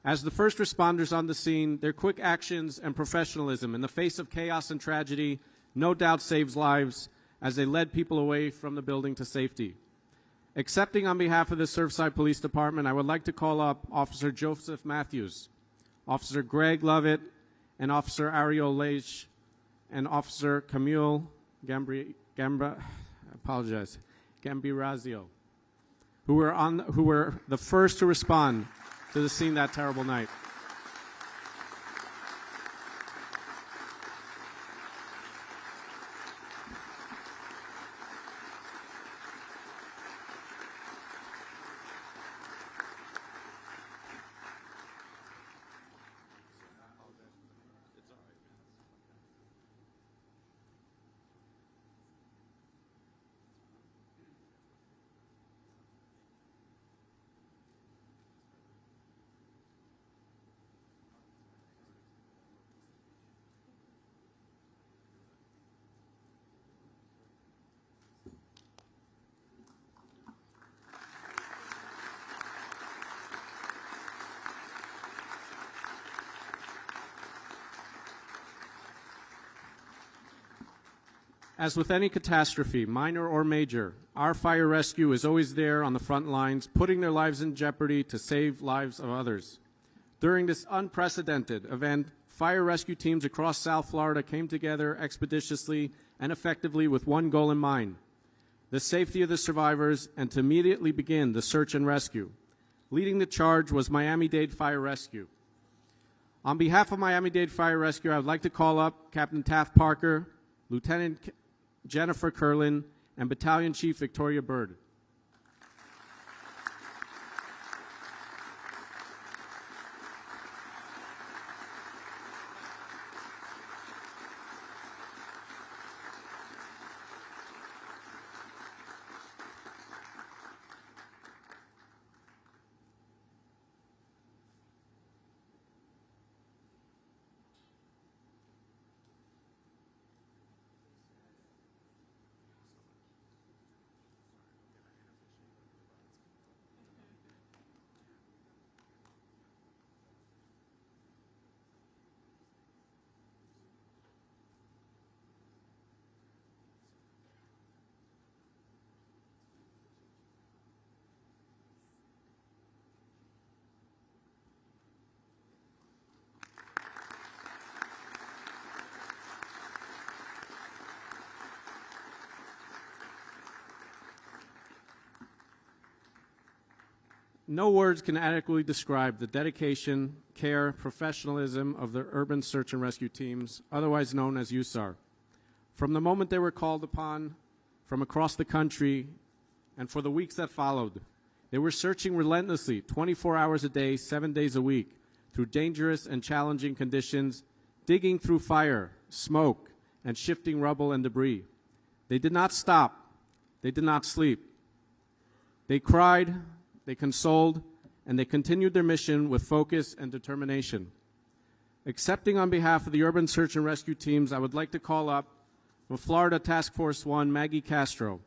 As the first responders on the scene, their quick actions and professionalism in the face of chaos and tragedy no doubt saves lives as they led people away from the building to safety. Accepting on behalf of the Surfside Police Department, I would like to call up Officer Joseph Matthews, Officer Greg Lovett, and Officer Ariel Leish, and Officer Camille Gambirazio, who were the first to respond to the scene that terrible night. As with any catastrophe, minor or major, our fire rescue is always there on the front lines, putting their lives in jeopardy to save lives of others. During this unprecedented event, fire rescue teams across South Florida came together expeditiously and effectively with one goal in mind: the safety of the survivors, and to immediately begin the search and rescue. Leading the charge was Miami-Dade Fire Rescue. On behalf of Miami-Dade Fire Rescue, I would like to call up Captain Taft Parker, Lieutenant Jennifer Curlin, and Battalion Chief Victoria Bird. No words can adequately describe the dedication, care, professionalism of the urban search and rescue teams, otherwise known as USAR. From the moment they were called upon from across the country and for the weeks that followed, they were searching relentlessly 24 hours a day, 7 days a week, through dangerous and challenging conditions, digging through fire, smoke, and shifting rubble and debris. They did not stop. They did not sleep. They cried, they consoled, and they continued their mission with focus and determination. Accepting on behalf of the urban search and rescue teams, I would like to call up from Florida Task Force 1, Maggie Castro,